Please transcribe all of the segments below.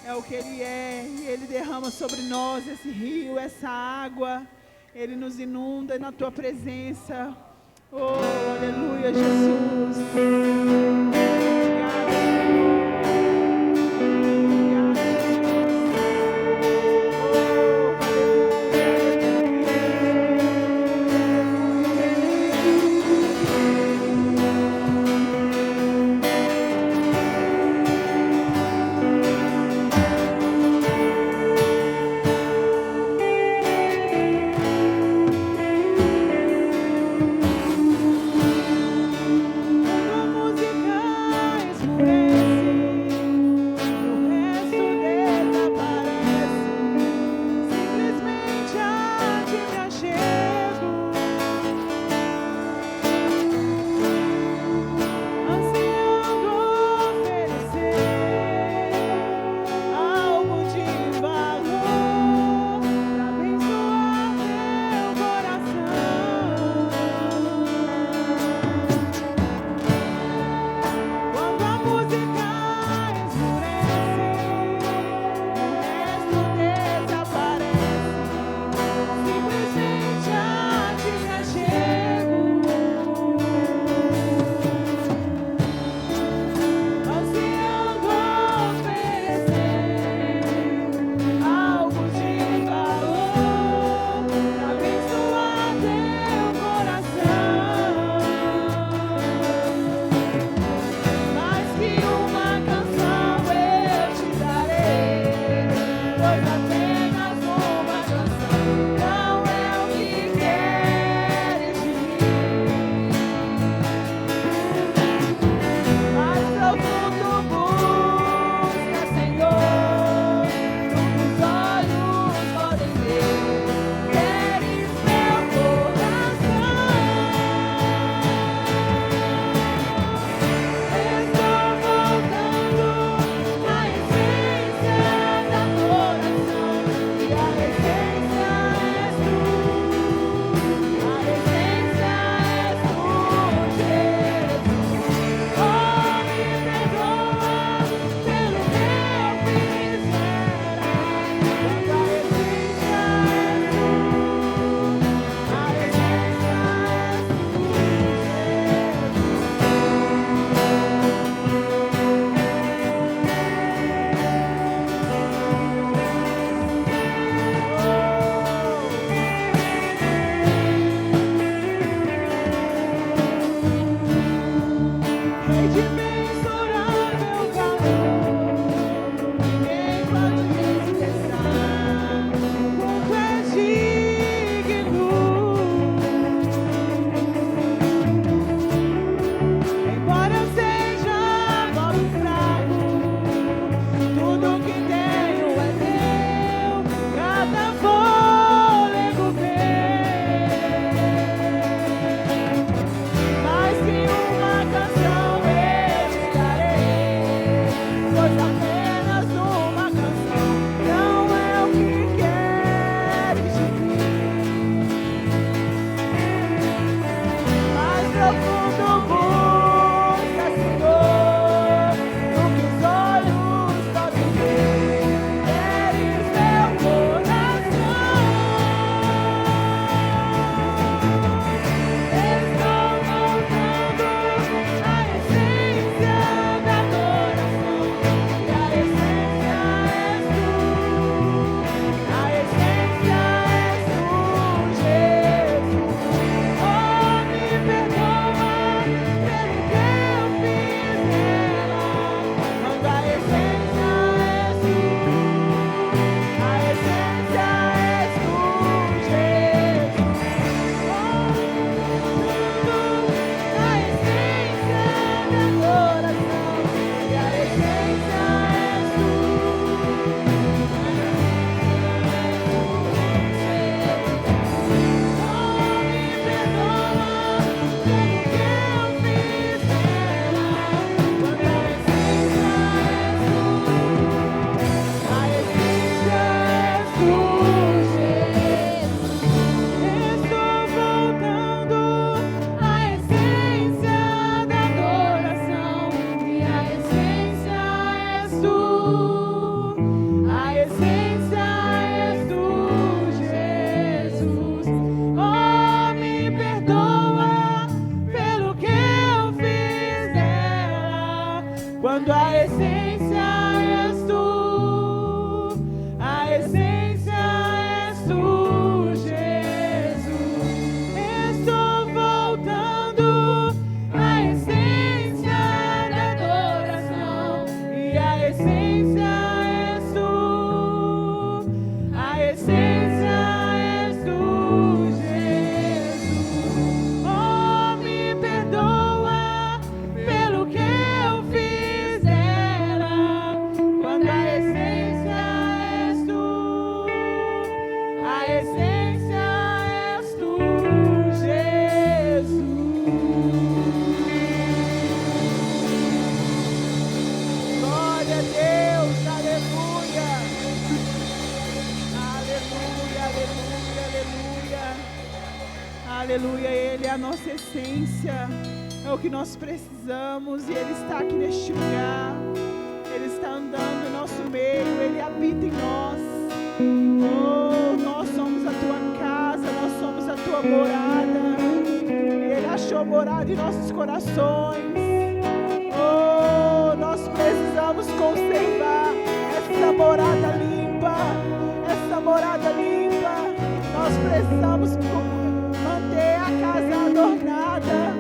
é o que Ele é, e Ele derrama sobre nós esse rio, essa água, Ele nos inunda na Tua presença. Oh, aleluia, Jesus. Obrigada, Senhor. Obrigada, Jesus. Oh, música Aleluia, Ele é a nossa essência, é o que nós precisamos, e Ele está aqui neste lugar, Ele está andando em nosso meio, Ele habita em nós. Oh, nós somos a Tua casa, nós somos a Tua morada, e Ele achou morada em nossos corações. Oh, nós precisamos conservar essa morada limpa, essa morada limpa. Nós precisamos manter a casa adornada.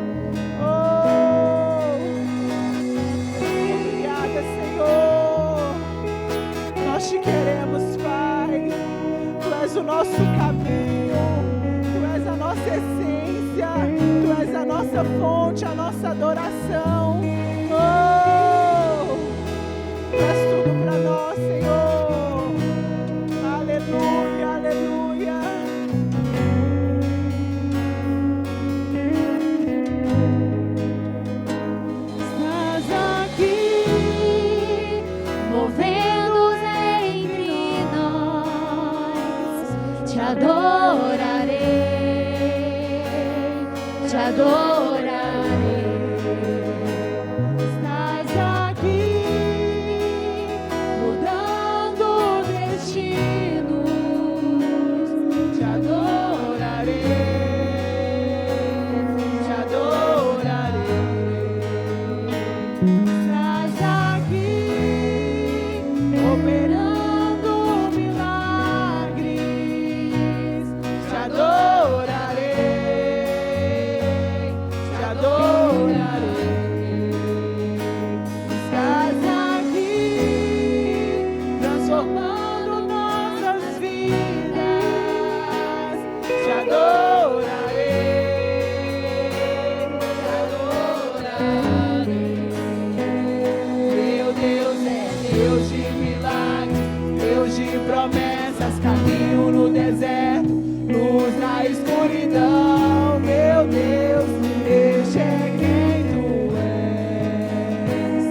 Oh, obrigada, Senhor. Nós te queremos, Pai. Tu és o nosso caminho, Tu és a nossa essência, Tu és a nossa fonte, a nossa adoração. Oh, Tu és tudo para nós, Senhor. Aleluia, aleluia. Estás aqui, movendo entre nós. Te adorarei, te adorarei. Estás aqui, mudando destinos. Te adorarei, te adorarei. Estás aqui, operando milagres. Te adorarei, te adorarei. Estás aqui, transformando nossas vidas. Te adorarei, te adorarei. Meu Deus é Deus de milagres, Deus de promessas, caminho no deserto, luz na escuridão. Meu Deus, este é quem Tu és.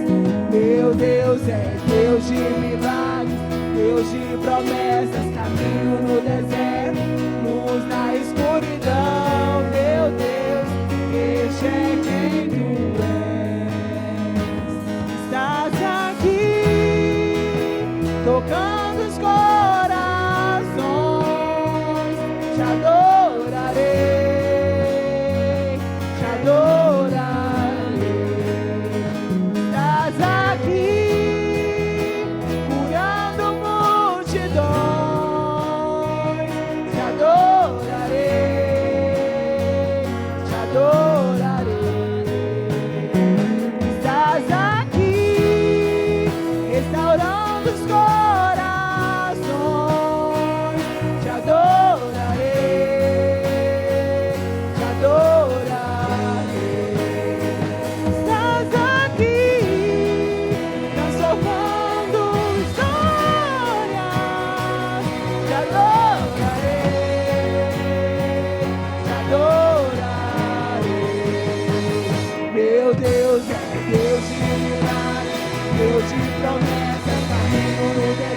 Meu Deus é Deus de milagres, Deus de promessas, caminho no deserto, luz na escuridão. Meu Deus, este é quem Tu és. Estás aqui, tocando os corações. Te adorarei, te adorarei. Estás aqui, curando multidões. Te adorarei, te adorarei. Estás aqui, restaurando os corações. Te adorarei, te adorarei. Estás aqui, transformando histórias. Te adorarei, te adorarei. Meu Deus é Deus de milagres, Deus de promessas, caminho no deserto.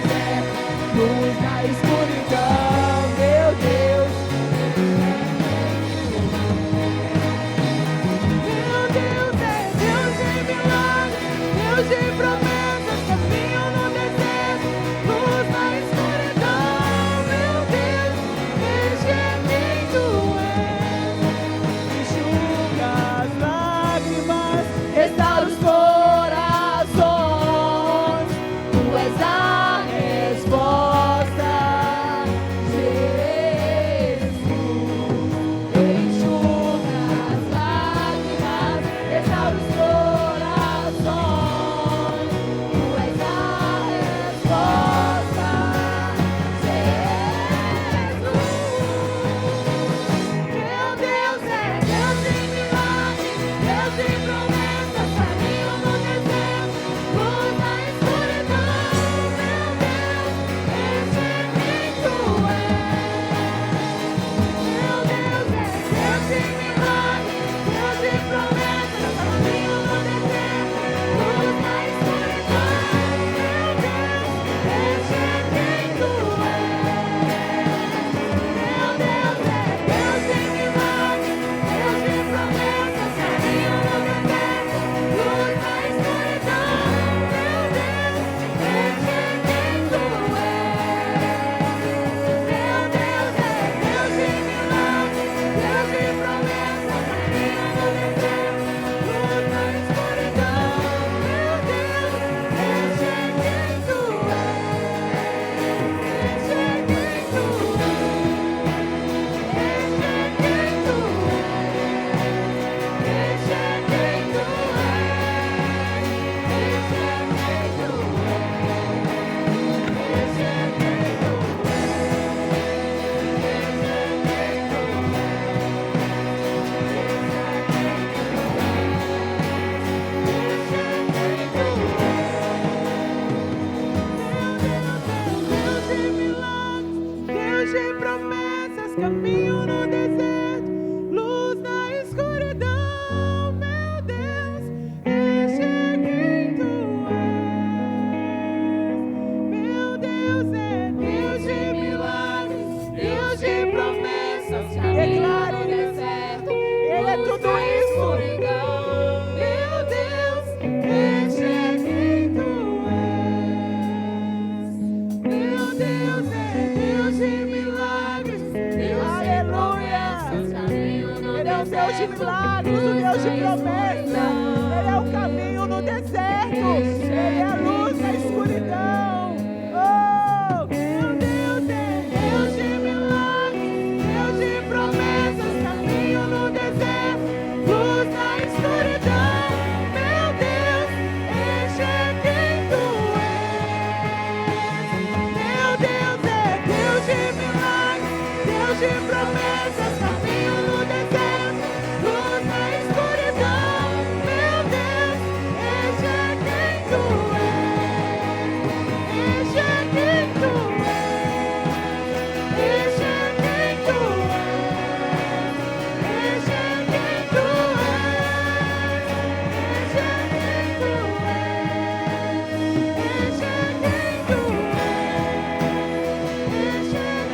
milagres, o Deus de promessa. Ele é o caminho no deserto, Ele é a luz na escuridão. Oh, meu Deus é Deus de milagres, Deus de promessas, caminho no deserto, luz na escuridão. Meu Deus, este é quem tu és. Meu Deus é Deus de milagres, Deus de promessas, caminho no deserto, luz na escuridão. Meu Deus, este é quem tu és. Este é quem tu és. Este é quem tu és. Este é quem tu és. Este é quem tu és. Este é quem tu és. Este é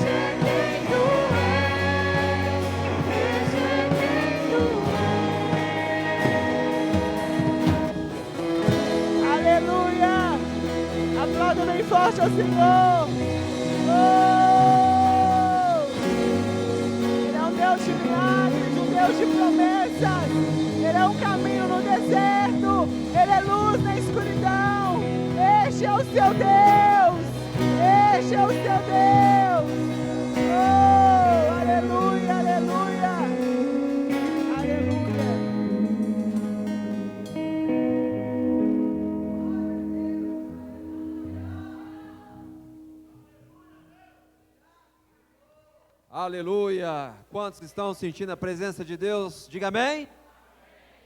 quem tu és. Este é quem tu és. Este é quem tu és. Aleluia! Aplauda bem forte ao Senhor. Oh! Ele é um Deus de milagres, um Deus de promessas. Ele é um caminho no deserto. Ele é luz na escuridão. Este é o seu Deus. Este é o seu Deus. Oh! Aleluia, aleluia. Aleluia. Aleluia! Quantos estão sentindo a presença de Deus? Diga amém.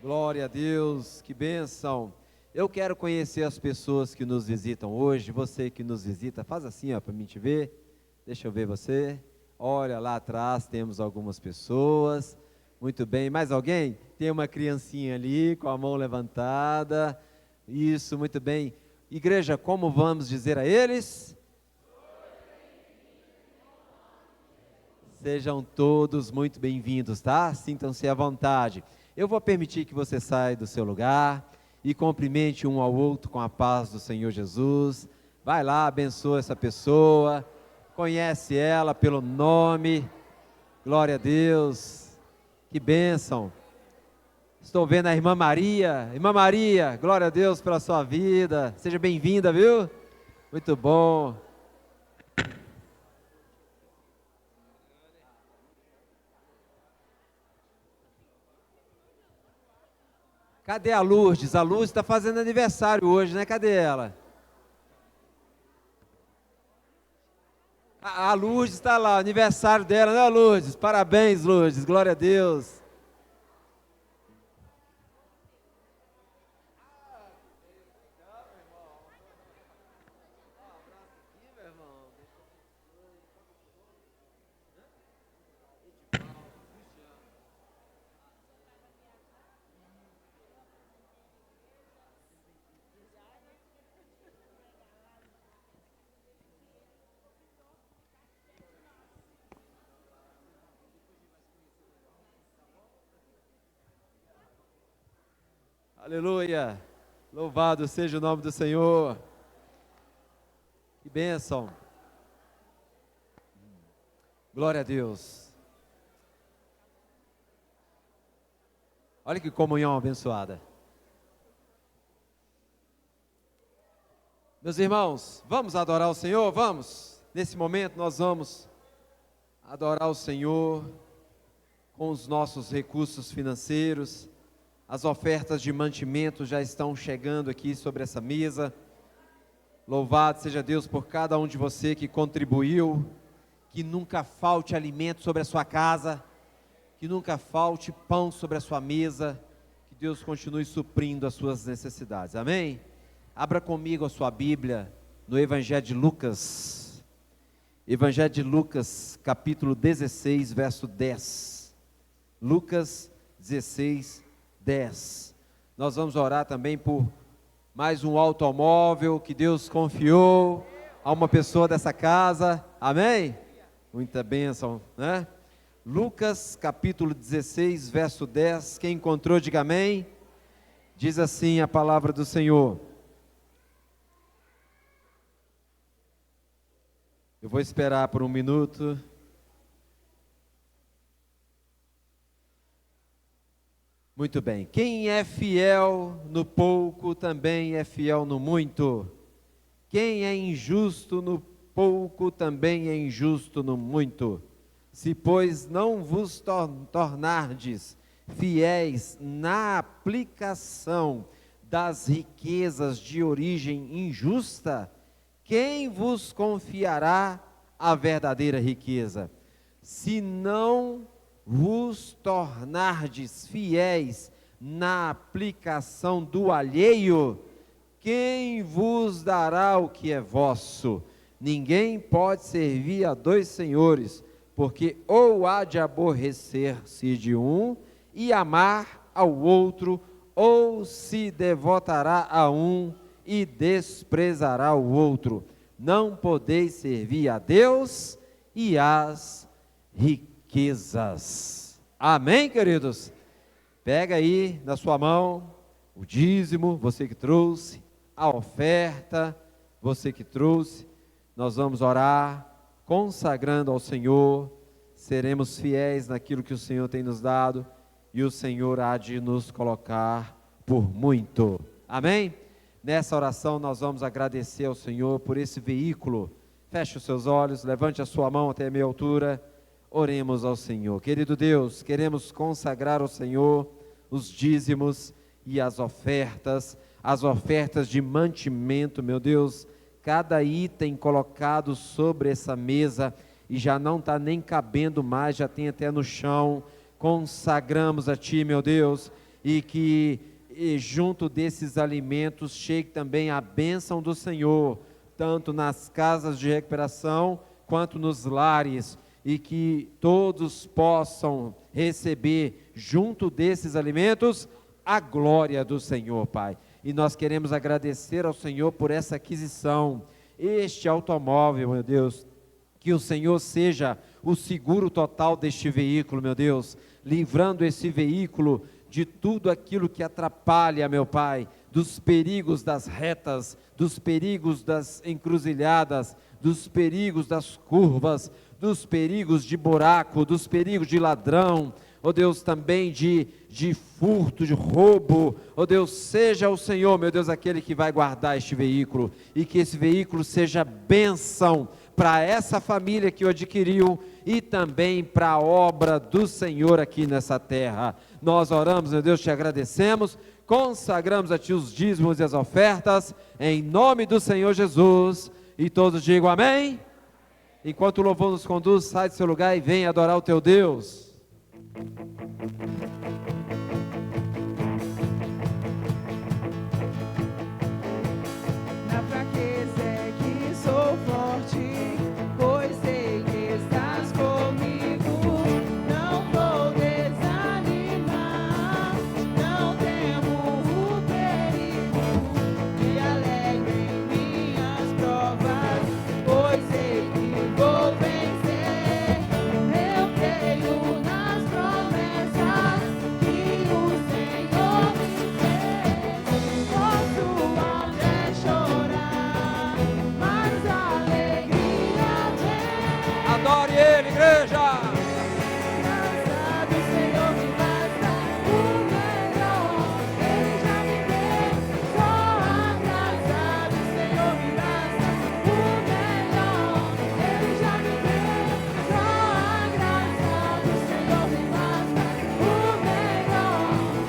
Glória a Deus, que bênção. Eu quero conhecer as pessoas que nos visitam hoje. Você que nos visita, faz assim para mim te ver. Deixa eu ver você. Olha, lá atrás temos algumas pessoas. Muito bem, mais alguém? Tem uma criancinha ali com a mão levantada. Isso, muito bem. Igreja, como vamos dizer a eles? Sejam todos muito bem-vindos, tá? Sintam-se à vontade. Eu vou permitir que você saia do seu lugar e cumprimente um ao outro com a paz do Senhor Jesus. Vai lá, abençoa essa pessoa, conhece ela pelo nome. Glória a Deus, que bênção. Estou vendo a irmã Maria. Irmã Maria, glória a Deus pela sua vida. Seja bem-vinda, viu? Muito bom. Cadê a Lourdes? A Lourdes está fazendo aniversário hoje, né? Cadê ela? A Lourdes está lá, aniversário dela, né, Lourdes? Parabéns, Lourdes, glória a Deus. Aleluia, louvado seja o nome do Senhor, que bênção, glória a Deus. Olha que comunhão abençoada. Meus irmãos, vamos adorar o Senhor? Vamos, nesse momento nós vamos adorar o Senhor com os nossos recursos financeiros. As ofertas de mantimento já estão chegando aqui sobre essa mesa. Louvado seja Deus por cada um de você que contribuiu. Que nunca falte alimento sobre a sua casa. Que nunca falte pão sobre a sua mesa. Que Deus continue suprindo as suas necessidades. Amém? Abra comigo a sua Bíblia no Evangelho de Lucas. Evangelho de Lucas, capítulo 16, verso 10. Lucas 16, 10. Nós vamos orar também por mais um automóvel que Deus confiou a uma pessoa dessa casa, amém? Muita bênção, né? Lucas capítulo 16, verso 10, quem encontrou diga amém. Diz assim a palavra do Senhor. Eu vou esperar por um minuto. Muito bem. Quem é fiel no pouco também é fiel no muito. Quem é injusto no pouco também é injusto no muito. Se, pois, não vos tornardes fiéis na aplicação das riquezas de origem injusta, quem vos confiará a verdadeira riqueza? Se não vos tornardes fiéis na aplicação do alheio, quem vos dará o que é vosso? Ninguém pode servir a dois senhores, porque ou há de aborrecer-se de um e amar ao outro, ou se devotará a um e desprezará o outro. Não podeis servir a Deus e às riquezas. Amém, queridos? Pega aí na sua mão o dízimo, você que trouxe, a oferta, você que trouxe. Nós vamos orar, consagrando ao Senhor, seremos fiéis naquilo que o Senhor tem nos dado, e o Senhor há de nos colocar por muito. Amém? Nessa oração nós vamos agradecer ao Senhor por esse veículo. Feche os seus olhos, levante a sua mão até a minha altura, oremos ao Senhor. Querido Deus, queremos consagrar ao Senhor os dízimos e as ofertas de mantimento, meu Deus, cada item colocado sobre essa mesa, e já não está nem cabendo mais, já tem até no chão. Consagramos a Ti, meu Deus, e que junto desses alimentos chegue também a bênção do Senhor, tanto nas casas de recuperação, quanto nos lares, e que todos possam receber, junto desses alimentos, a glória do Senhor, Pai. E nós queremos agradecer ao Senhor por essa aquisição, este automóvel, meu Deus, que o Senhor seja o seguro total deste veículo, meu Deus, livrando esse veículo de tudo aquilo que atrapalha, meu Pai, dos perigos das retas, dos perigos das encruzilhadas, dos perigos das curvas, dos perigos de buraco, dos perigos de ladrão, ó Deus, também de furto, de roubo. Ó Deus, seja o Senhor, meu Deus, aquele que vai guardar este veículo, e que esse veículo seja bênção para essa família que o adquiriu, e também para a obra do Senhor aqui nessa terra. Nós oramos, meu Deus, te agradecemos, consagramos a Ti os dízimos e as ofertas, em nome do Senhor Jesus, e todos digam amém. Enquanto o louvor nos conduz, sai do seu lugar e vem adorar o teu Deus. Na fraqueza é que sou forte, pois sei que estás comigo. Não vou desanimar, não temo o perigo. Me alegro em minhas provas, pois sei que vou vencer. Eu creio nas promessas que o Senhor me fez. Posso até chorar, mas a alegria vem. Adore Ele, igreja! Graça do Senhor me basta, o melhor Ele já me deu. Só a graça do Senhor me basta, o melhor Ele já me deu. Só a graça do Senhor me basta, o melhor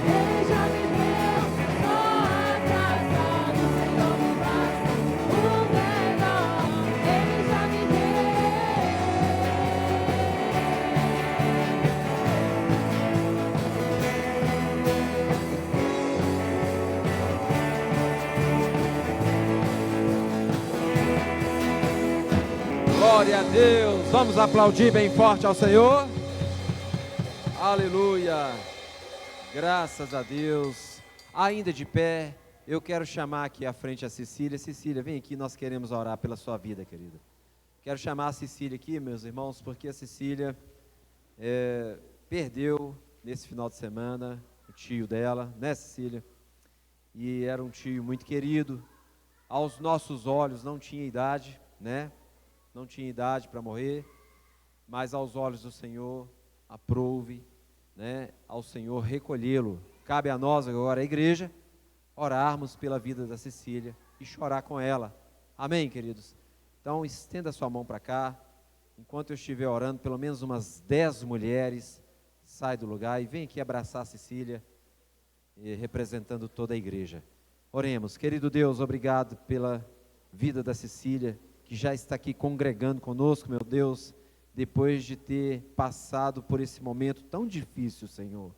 Ele já me deu. Só a graça do Senhor me basta, o melhor Ele já me deu. Glória a Deus, vamos aplaudir bem forte ao Senhor. Aleluia, graças a Deus. Ainda de pé, eu quero chamar aqui à frente a Cecília. Cecília, vem aqui, nós queremos orar pela sua vida, querida. Quero chamar a Cecília aqui, meus irmãos, porque a Cecília perdeu nesse final de semana o tio dela, né, Cecília? E era um tio muito querido, aos nossos olhos não tinha idade, né? Não tinha idade para morrer, mas aos olhos do Senhor, aprouve, né, ao Senhor recolhê-lo Cabe a nós agora, a igreja, orarmos pela vida da Cecília e chorar com ela. Amém, queridos? Então, estenda a sua mão para cá. Enquanto eu estiver orando, pelo menos umas 10 mulheres saem do lugar e vem aqui abraçar a Cecília, representando toda a igreja. Oremos. Querido Deus, obrigado pela vida da Cecília, que já está aqui congregando conosco, meu Deus, depois de ter passado por esse momento tão difícil, Senhor.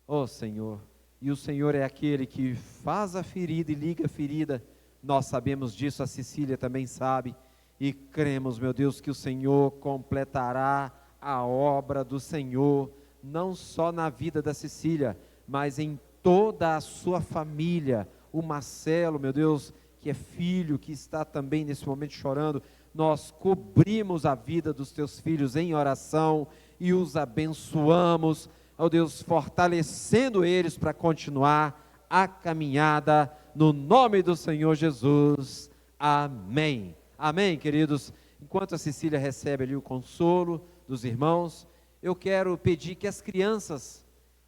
Oh, Senhor, e o Senhor é aquele que faz a ferida e liga a ferida. Nós sabemos disso, a Cecília também sabe, e cremos, meu Deus, que o Senhor completará a obra do Senhor, não só na vida da Cecília, mas em toda a sua família. O Marcelo, meu Deus, que é filho, que está também nesse momento chorando, nós cobrimos a vida dos teus filhos em oração e os abençoamos, ó Deus, fortalecendo eles para continuar a caminhada, no nome do Senhor Jesus, amém. Amém, queridos. Enquanto a Cecília recebe ali o consolo dos irmãos, eu quero pedir que as crianças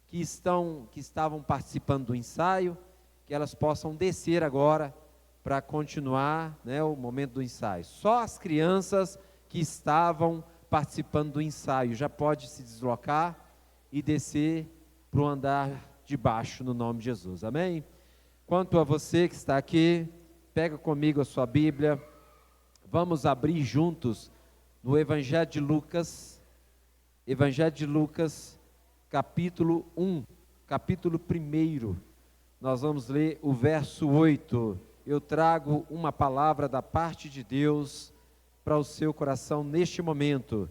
que estavam participando do ensaio, que elas possam descer agora para continuar, né, o momento do ensaio. Só as crianças que estavam participando do ensaio já pode se deslocar e descer para o andar de baixo, no nome de Jesus, amém? Quanto a você que está aqui, pega comigo a sua Bíblia, vamos abrir juntos no Evangelho de Lucas, capítulo 1, capítulo 1, nós vamos ler o verso 8, eu trago uma palavra da parte de Deus para o seu coração neste momento.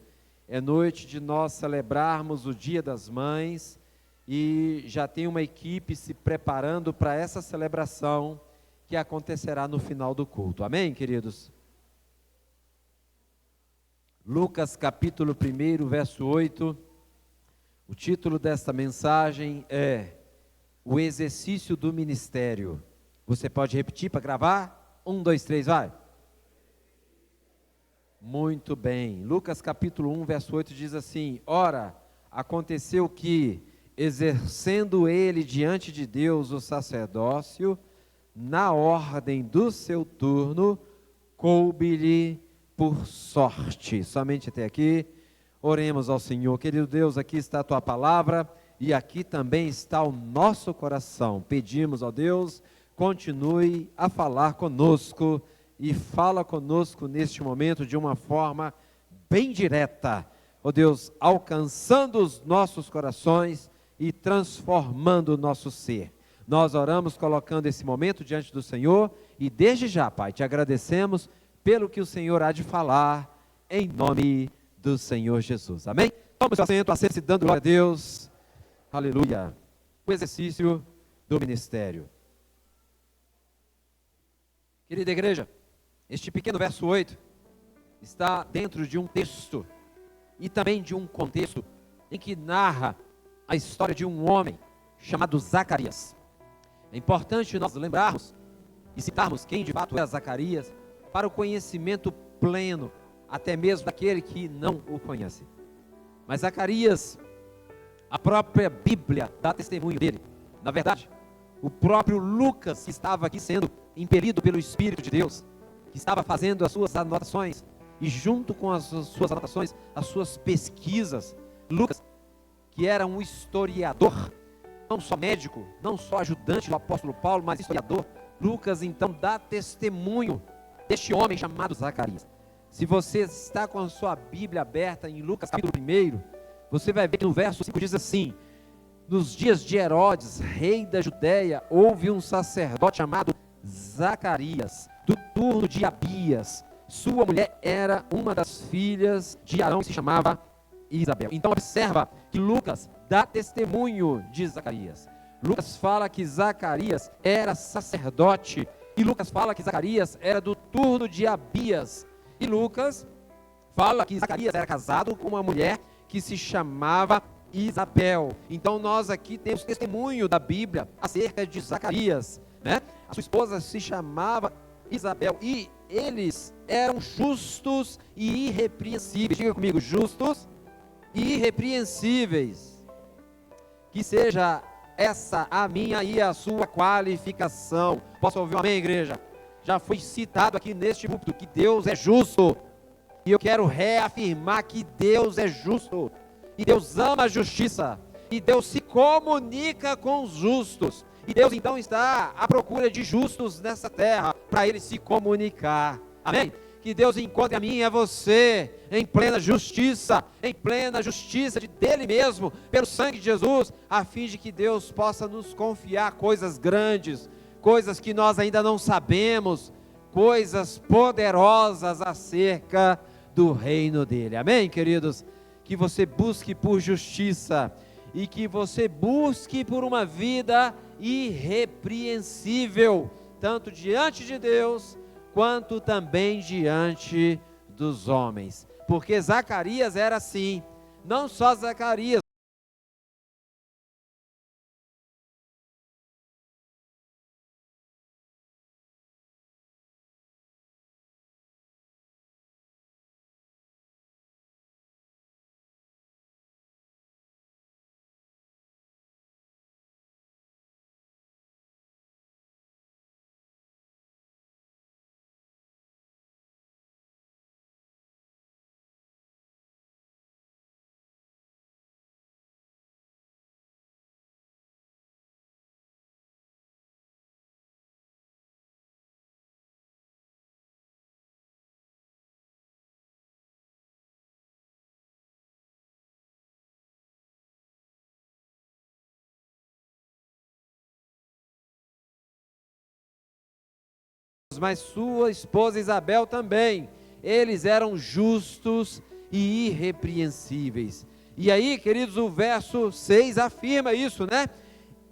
É noite de nós celebrarmos o Dia das Mães e já tem uma equipe se preparando para essa celebração que acontecerá no final do culto. Amém, queridos? Lucas capítulo 1, verso 8, o título desta mensagem é O Exercício do Ministério. Você pode repetir para gravar? 1, 2, 3, vai! Muito bem, Lucas capítulo 1, verso 8 diz assim: Ora, aconteceu que, exercendo ele diante de Deus o sacerdócio, na ordem do seu turno, coube-lhe por sorte. Somente até aqui, oremos ao Senhor. Querido Deus, aqui está a tua palavra e aqui também está o nosso coração. Pedimos, ó Deus, continue a falar conosco e fala conosco neste momento de uma forma bem direta, ó Deus, alcançando os nossos corações e transformando o nosso ser. Nós oramos colocando esse momento diante do Senhor e desde já, Pai, te agradecemos pelo que o Senhor há de falar, em nome do Senhor Jesus, amém? Toma o seu assento, dando glória a Deus, aleluia. O exercício do ministério. Querida igreja, este pequeno verso 8 está dentro de um texto e também de um contexto em que narra a história de um homem chamado Zacarias. É importante nós lembrarmos e citarmos quem de fato é Zacarias para o conhecimento pleno, até mesmo daquele que não o conhece. Mas Zacarias, a própria Bíblia dá testemunho dele. Na verdade, o próprio Lucas, que estava aqui sendo impelido pelo Espírito de Deus, que estava fazendo as suas anotações, e junto com as suas anotações, as suas pesquisas, Lucas, que era um historiador, não só médico, não só ajudante do apóstolo Paulo, mas historiador, Lucas então dá testemunho deste homem chamado Zacarias. Se você está com a sua Bíblia aberta em Lucas capítulo 1, você vai ver que no verso 5 diz assim: nos dias de Herodes, rei da Judéia, houve um sacerdote chamado Zacarias, do turno de Abias. Sua mulher era uma das filhas de Arão, que se chamava Isabel. Então observa que Lucas dá testemunho de Zacarias. Lucas fala que Zacarias era sacerdote, e Lucas fala que Zacarias era do turno de Abias, e Lucas fala que Zacarias era casado com uma mulher que se chamava Isabel. Então nós aqui temos testemunho da Bíblia acerca de Zacarias, né? A sua esposa se chamava Isabel, e eles eram justos e irrepreensíveis. Diga comigo, justos e irrepreensíveis. Que seja essa a minha e a sua qualificação. Posso ouvir um amém, igreja? Já foi citado aqui neste púlpito que Deus é justo. E eu quero reafirmar que Deus é justo. E Deus ama a justiça. E Deus se comunica com os justos. E Deus então está à procura de justos nessa terra, para Ele se comunicar. Amém? Que Deus encontre a mim e a você em plena justiça dele mesmo, pelo sangue de Jesus, a fim de que Deus possa nos confiar coisas grandes, coisas que nós ainda não sabemos, coisas poderosas acerca do reino dele. Amém, queridos? Que você busque por justiça e que você busque por uma vida irrepreensível, tanto diante de Deus, quanto também diante dos homens. Porque Zacarias era assim, não só Zacarias, mas sua esposa Isabel também. Eles eram justos e irrepreensíveis. E aí, queridos, o verso 6 afirma isso, né?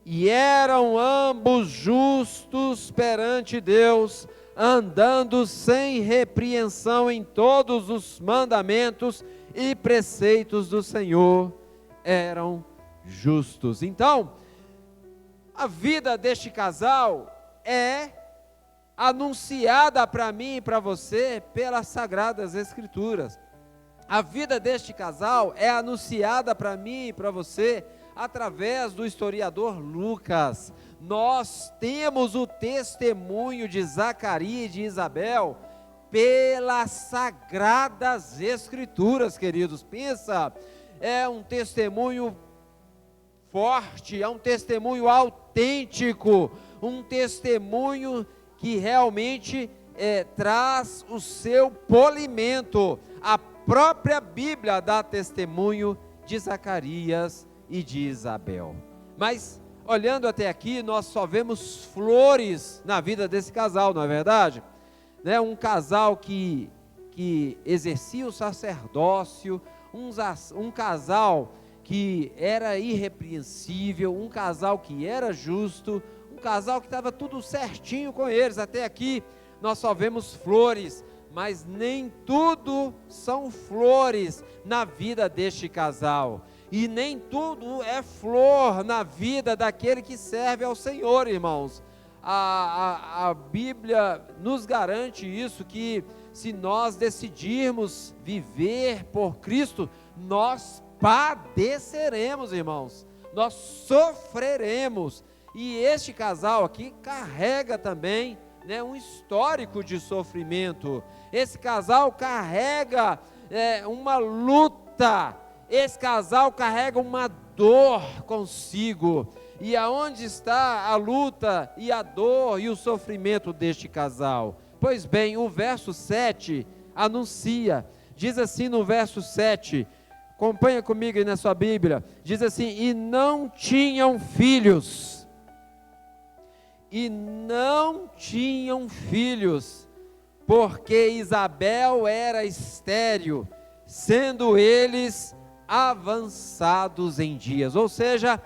E eram ambos justos perante Deus, andando sem repreensão em todos os mandamentos e preceitos do Senhor. Eram justos. Então, a vida deste casal é anunciada para mim e para você pelas Sagradas Escrituras. A vida deste casal é anunciada para mim e para você através do historiador Lucas. Nós temos o testemunho de Zacarias e de Isabel pelas Sagradas Escrituras, queridos. Pensa, é um testemunho forte, é um testemunho autêntico, um testemunho que realmente traz o seu polimento. A própria Bíblia dá testemunho de Zacarias e de Isabel. Mas, olhando até aqui, nós só vemos flores na vida desse casal, não é verdade? Né? Um casal que exercia o sacerdócio, um casal que era irrepreensível, um casal que era justo, um casal que estava tudo certinho com eles. Até aqui nós só vemos flores, mas nem tudo são flores na vida deste casal, e nem tudo é flor na vida daquele que serve ao Senhor, irmãos. A Bíblia nos garante isso, que se nós decidirmos viver por Cristo, nós padeceremos, irmãos, nós sofreremos. E este casal aqui carrega também, né, um histórico de sofrimento. Esse casal carrega uma luta, esse casal carrega uma dor consigo. E aonde está a luta e a dor e o sofrimento deste casal? Pois bem, o verso 7 anuncia, diz assim no verso 7, acompanha comigo aí na sua Bíblia, diz assim: e não tinham filhos. E não tinham filhos, porque Isabel era estéril, sendo eles avançados em dias. Ou seja,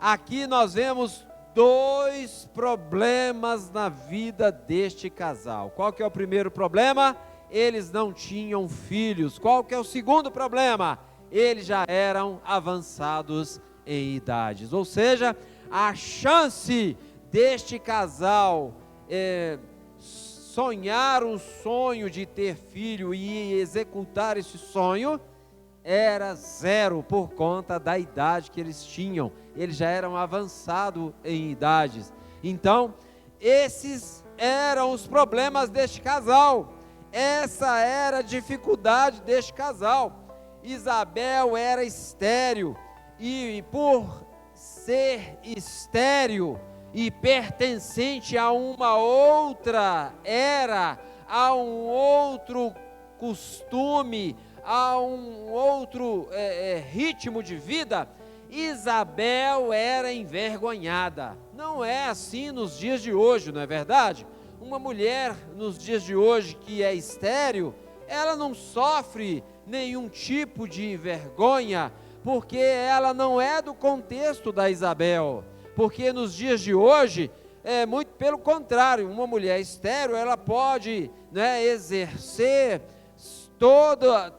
aqui nós vemos dois problemas na vida deste casal. Qual que é o primeiro problema? Eles não tinham filhos. Qual que é o segundo problema? Eles já eram avançados em idades. Ou seja, a chance deste casal sonhar um sonho de ter filho e executar esse sonho era zero por conta da idade que eles tinham. Eles já eram avançados em idades. Então, esses eram os problemas deste casal. Essa era a dificuldade deste casal. Isabel era estéril, e por ser estéril e pertencente a uma outra era, a um outro costume, a um outro ritmo de vida, Isabel era envergonhada. Não é assim nos dias de hoje, não é verdade? Uma mulher nos dias de hoje que é estéril, ela não sofre nenhum tipo de vergonha, porque ela não é do contexto da Isabel. Porque nos dias de hoje, muito pelo contrário, uma mulher estéril, ela pode, exercer toda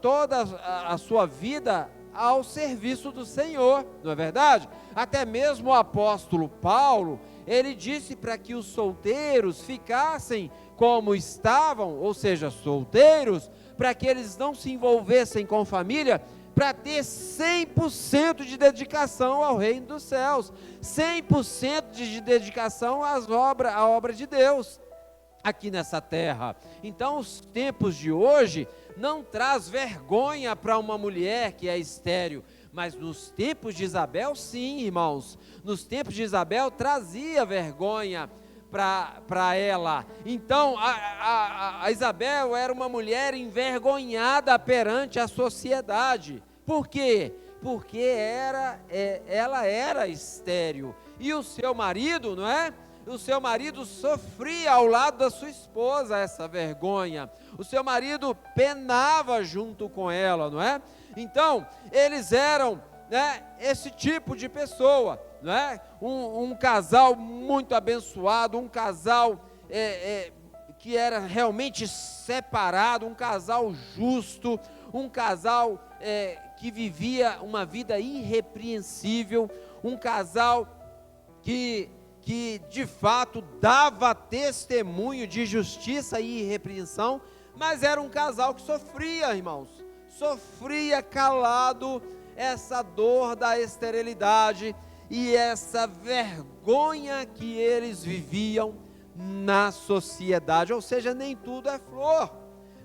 a sua vida ao serviço do Senhor, não é verdade? Até mesmo o apóstolo Paulo, ele disse para que os solteiros ficassem como estavam, ou seja, solteiros, para que eles não se envolvessem com família, para ter 100% de dedicação ao reino dos céus, 100% de dedicação à obra de Deus aqui nessa terra. Então, os tempos de hoje não traz vergonha para uma mulher que é estéril, mas nos tempos de Isabel, sim, irmãos, nos tempos de Isabel trazia vergonha para ela. Então, a Isabel era uma mulher envergonhada perante a sociedade. Por quê? Porque ela era estéril, e o seu marido, não é? O seu marido sofria ao lado da sua esposa essa vergonha, o seu marido penava junto com ela, não é? Então, eles eram, esse tipo de pessoa, não é? Um casal muito abençoado, um casal que era realmente separado, um casal justo, um casal que vivia uma vida irrepreensível, um casal que de fato dava testemunho de justiça e irrepreensão, mas era um casal que sofria, irmãos, sofria calado essa dor da esterilidade e essa vergonha que eles viviam na sociedade. Ou seja, nem tudo é flor,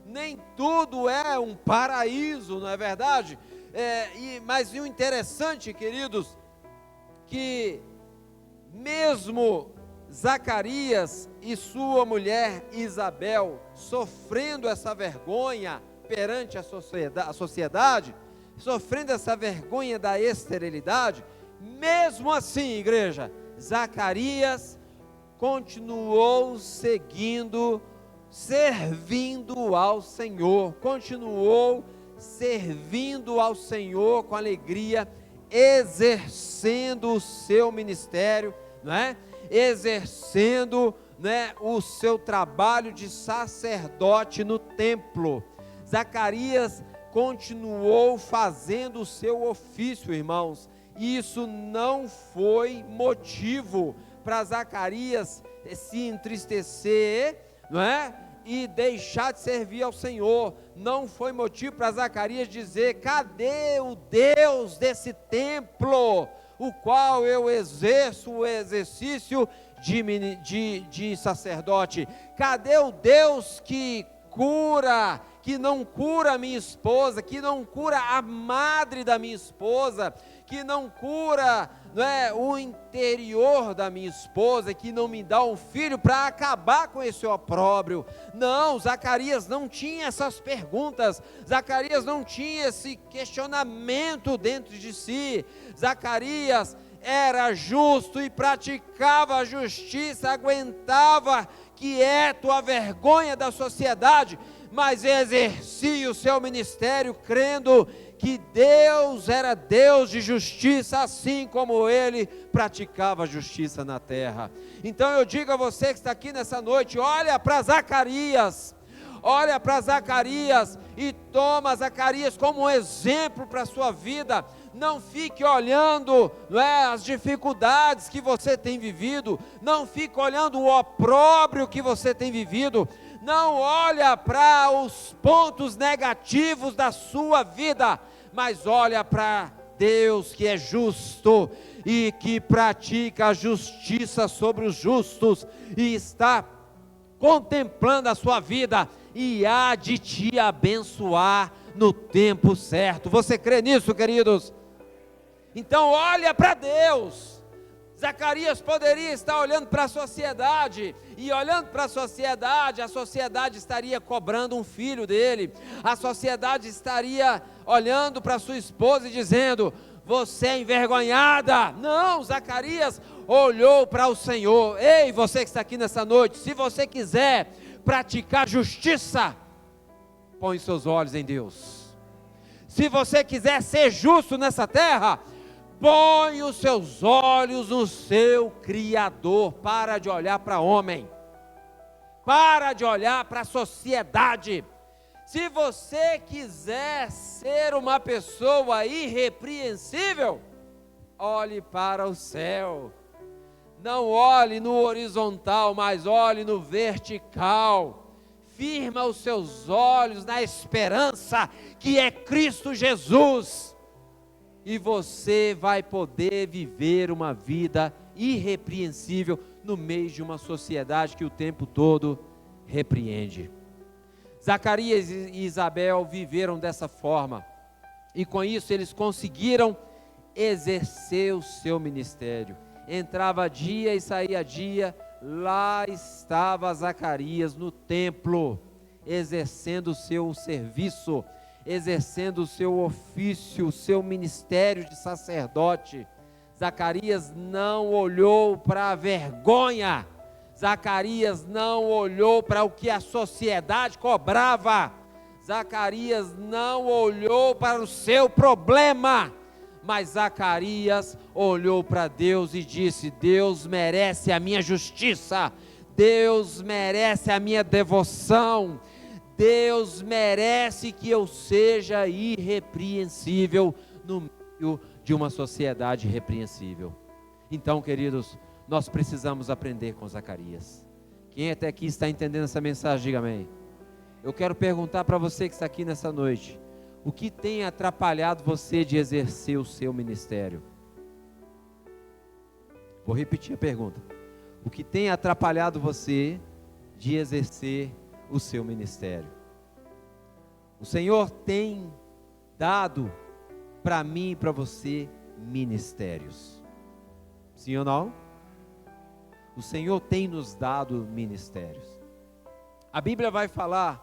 nem tudo é um paraíso, não é verdade? Mas o interessante, queridos, que mesmo Zacarias e sua mulher Isabel sofrendo essa vergonha perante a sociedade, sofrendo essa vergonha da esterilidade, mesmo assim, igreja, Zacarias continuou servindo ao Senhor, continuou servindo ao Senhor com alegria, exercendo o seu ministério, não é? Exercendo, o seu trabalho de sacerdote no templo. Zacarias continuou fazendo o seu ofício, irmãos. Isso não foi motivo para Zacarias se entristecer, não é? E deixar de servir ao Senhor. Não foi motivo para Zacarias dizer: cadê o Deus desse templo, o qual eu exerço o exercício de sacerdote? Cadê o Deus que cura, que não cura a minha esposa, que não cura a madre da minha esposa, que não cura, o interior da minha esposa, que não me dá um filho para acabar com esse opróbrio? Não, Zacarias não tinha essas perguntas, Zacarias não tinha esse questionamento dentro de si. Zacarias era justo e praticava a justiça, aguentava quieto a vergonha da sociedade, mas exercia o seu ministério crendo que Deus era Deus de justiça, assim como ele praticava justiça na terra. Então eu digo a você que está aqui nessa noite: olha para Zacarias, e toma Zacarias como um exemplo para a sua vida. Não fique olhando, as dificuldades que você tem vivido, não fique olhando o opróbrio que você tem vivido, não olha para os pontos negativos da sua vida, mas olha para Deus que é justo e que pratica a justiça sobre os justos e está contemplando a sua vida e há de te abençoar no tempo certo. Você crê nisso, queridos? Então olha para Deus. Zacarias poderia estar olhando para a sociedade, e olhando para a sociedade estaria cobrando um filho dele, a sociedade estaria olhando para sua esposa e dizendo: você é envergonhada. Não, Zacarias olhou para o Senhor. Ei, você que está aqui nessa noite, se você quiser praticar justiça, põe seus olhos em Deus. Se você quiser ser justo nessa terra, põe os seus olhos no seu Criador. Para de olhar para homem, para de olhar para a sociedade. Se você quiser ser uma pessoa irrepreensível, olhe para o céu. Não olhe no horizontal, mas olhe no vertical. Firma os seus olhos na esperança que é Cristo Jesus. E você vai poder viver uma vida irrepreensível no meio de uma sociedade que o tempo todo repreende. Zacarias e Isabel viveram dessa forma, e com isso eles conseguiram exercer o seu ministério. Entrava dia e saía dia, lá estava Zacarias no templo, exercendo o seu serviço, exercendo o seu ofício, o seu ministério de sacerdote. Zacarias não olhou para a vergonha, Zacarias não olhou para o que a sociedade cobrava, Zacarias não olhou para o seu problema, mas Zacarias olhou para Deus e disse: Deus merece a minha justiça, Deus merece a minha devoção, Deus merece que eu seja irrepreensível no meio de uma sociedade irrepreensível. Então, queridos, nós precisamos aprender com Zacarias. Quem até aqui está entendendo essa mensagem, diga amém. Eu quero perguntar para você que está aqui nessa noite: o que tem atrapalhado você de exercer o seu ministério? Vou repetir a pergunta. O que tem atrapalhado você de exercer o seu ministério? O Senhor tem dado para mim e para você ministérios. Sim ou não? O Senhor tem nos dado ministérios. A Bíblia vai falar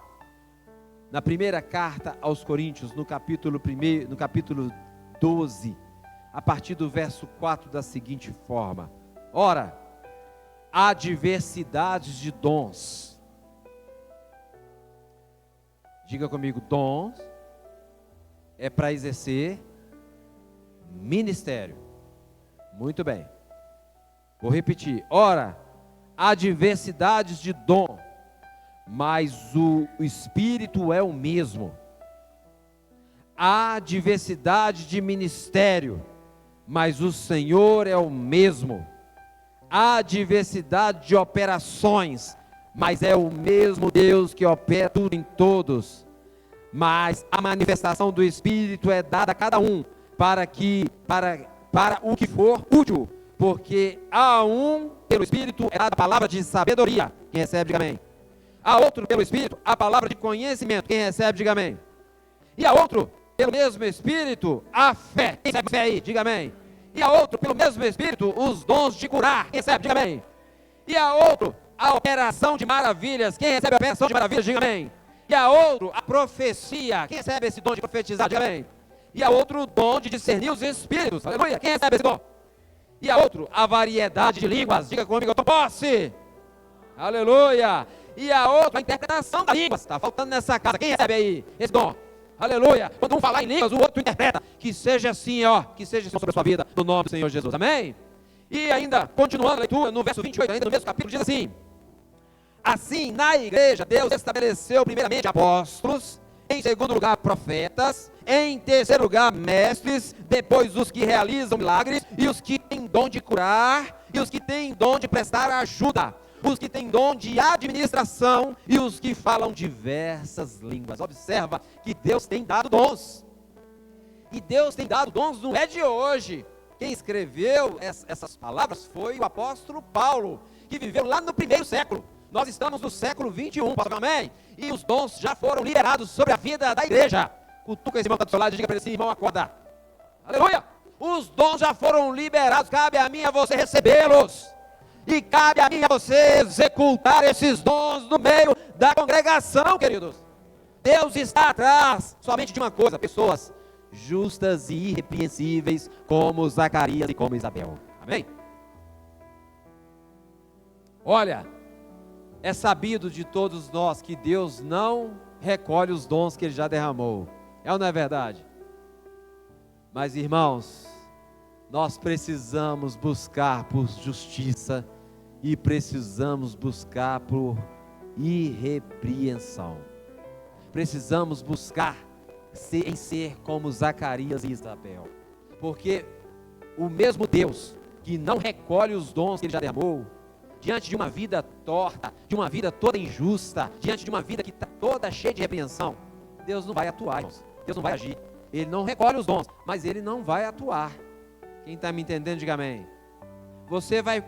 na primeira carta aos Coríntios, no capítulo 12, a partir do verso 4, da seguinte forma: ora, há diversidades de dons. Diga comigo, dons é para exercer ministério. Muito bem. Vou repetir. Ora, há diversidades de dom, mas o Espírito é o mesmo. Há diversidade de ministério, mas o Senhor é o mesmo. Há diversidade de operações, mas é o mesmo Deus que opera tudo em todos. Mas a manifestação do Espírito é dada a cada um para o que for útil, porque a um pelo Espírito é dada a palavra de sabedoria. Quem recebe, diga amém. A outro pelo Espírito a palavra de conhecimento. Quem recebe, diga amém. E a outro pelo mesmo Espírito a fé. Quem recebe fé aí, diga amém. E a outro pelo mesmo Espírito os dons de curar. Quem recebe, diga amém. E a outro a operação de maravilhas. Quem recebe a operação de maravilhas, diga amém. E a outro a profecia. Quem recebe esse dom de profetizar, diga amém. E a outro o dom de discernir os espíritos. Aleluia. Quem recebe esse dom? E a outro a variedade de línguas. Diga comigo, eu tomo posse. Aleluia. E a outra a interpretação das línguas. Está faltando nessa casa. Quem recebe aí esse dom? Aleluia. Quando um falar em línguas, o outro interpreta. Que seja assim, que seja assim sobre a sua vida, no nome do Senhor Jesus. Amém? E ainda, continuando a leitura, no verso 28, ainda no mesmo capítulo, diz assim: assim, na igreja, Deus estabeleceu primeiramente apóstolos, em segundo lugar profetas, em terceiro lugar mestres, depois os que realizam milagres, e os que têm dom de curar, e os que têm dom de prestar ajuda, os que têm dom de administração, e os que falam diversas línguas. Observa que Deus tem dado dons. E Deus tem dado dons, não é de hoje. Quem escreveu essas palavras foi o apóstolo Paulo, que viveu lá no primeiro século. Nós estamos no século 21, pastor, amém? E os dons já foram liberados sobre a vida da igreja. Cutuca esse irmão que está do seu lado e diga para ele assim: irmão, acorda. Aleluia! Os dons já foram liberados, cabe a mim e a você recebê-los. E cabe a mim e a você executar esses dons no meio da congregação, queridos. Deus está atrás somente de uma coisa: pessoas justas e irrepreensíveis como Zacarias e como Isabel. Amém? Olha, é sabido de todos nós que Deus não recolhe os dons que Ele já derramou. É ou não é verdade? Mas, irmãos, nós precisamos buscar por justiça e precisamos buscar por irrepreensão. Precisamos buscar em ser como Zacarias e Isabel, porque o mesmo Deus que não recolhe os dons que Ele já derramou, diante de uma vida torta, de uma vida toda injusta, diante de uma vida que está toda cheia de repreensão, Deus não vai atuar, irmãos. Deus não vai agir. Ele não recolhe os dons, mas Ele não vai atuar. Quem está me entendendo, diga amém. Você vai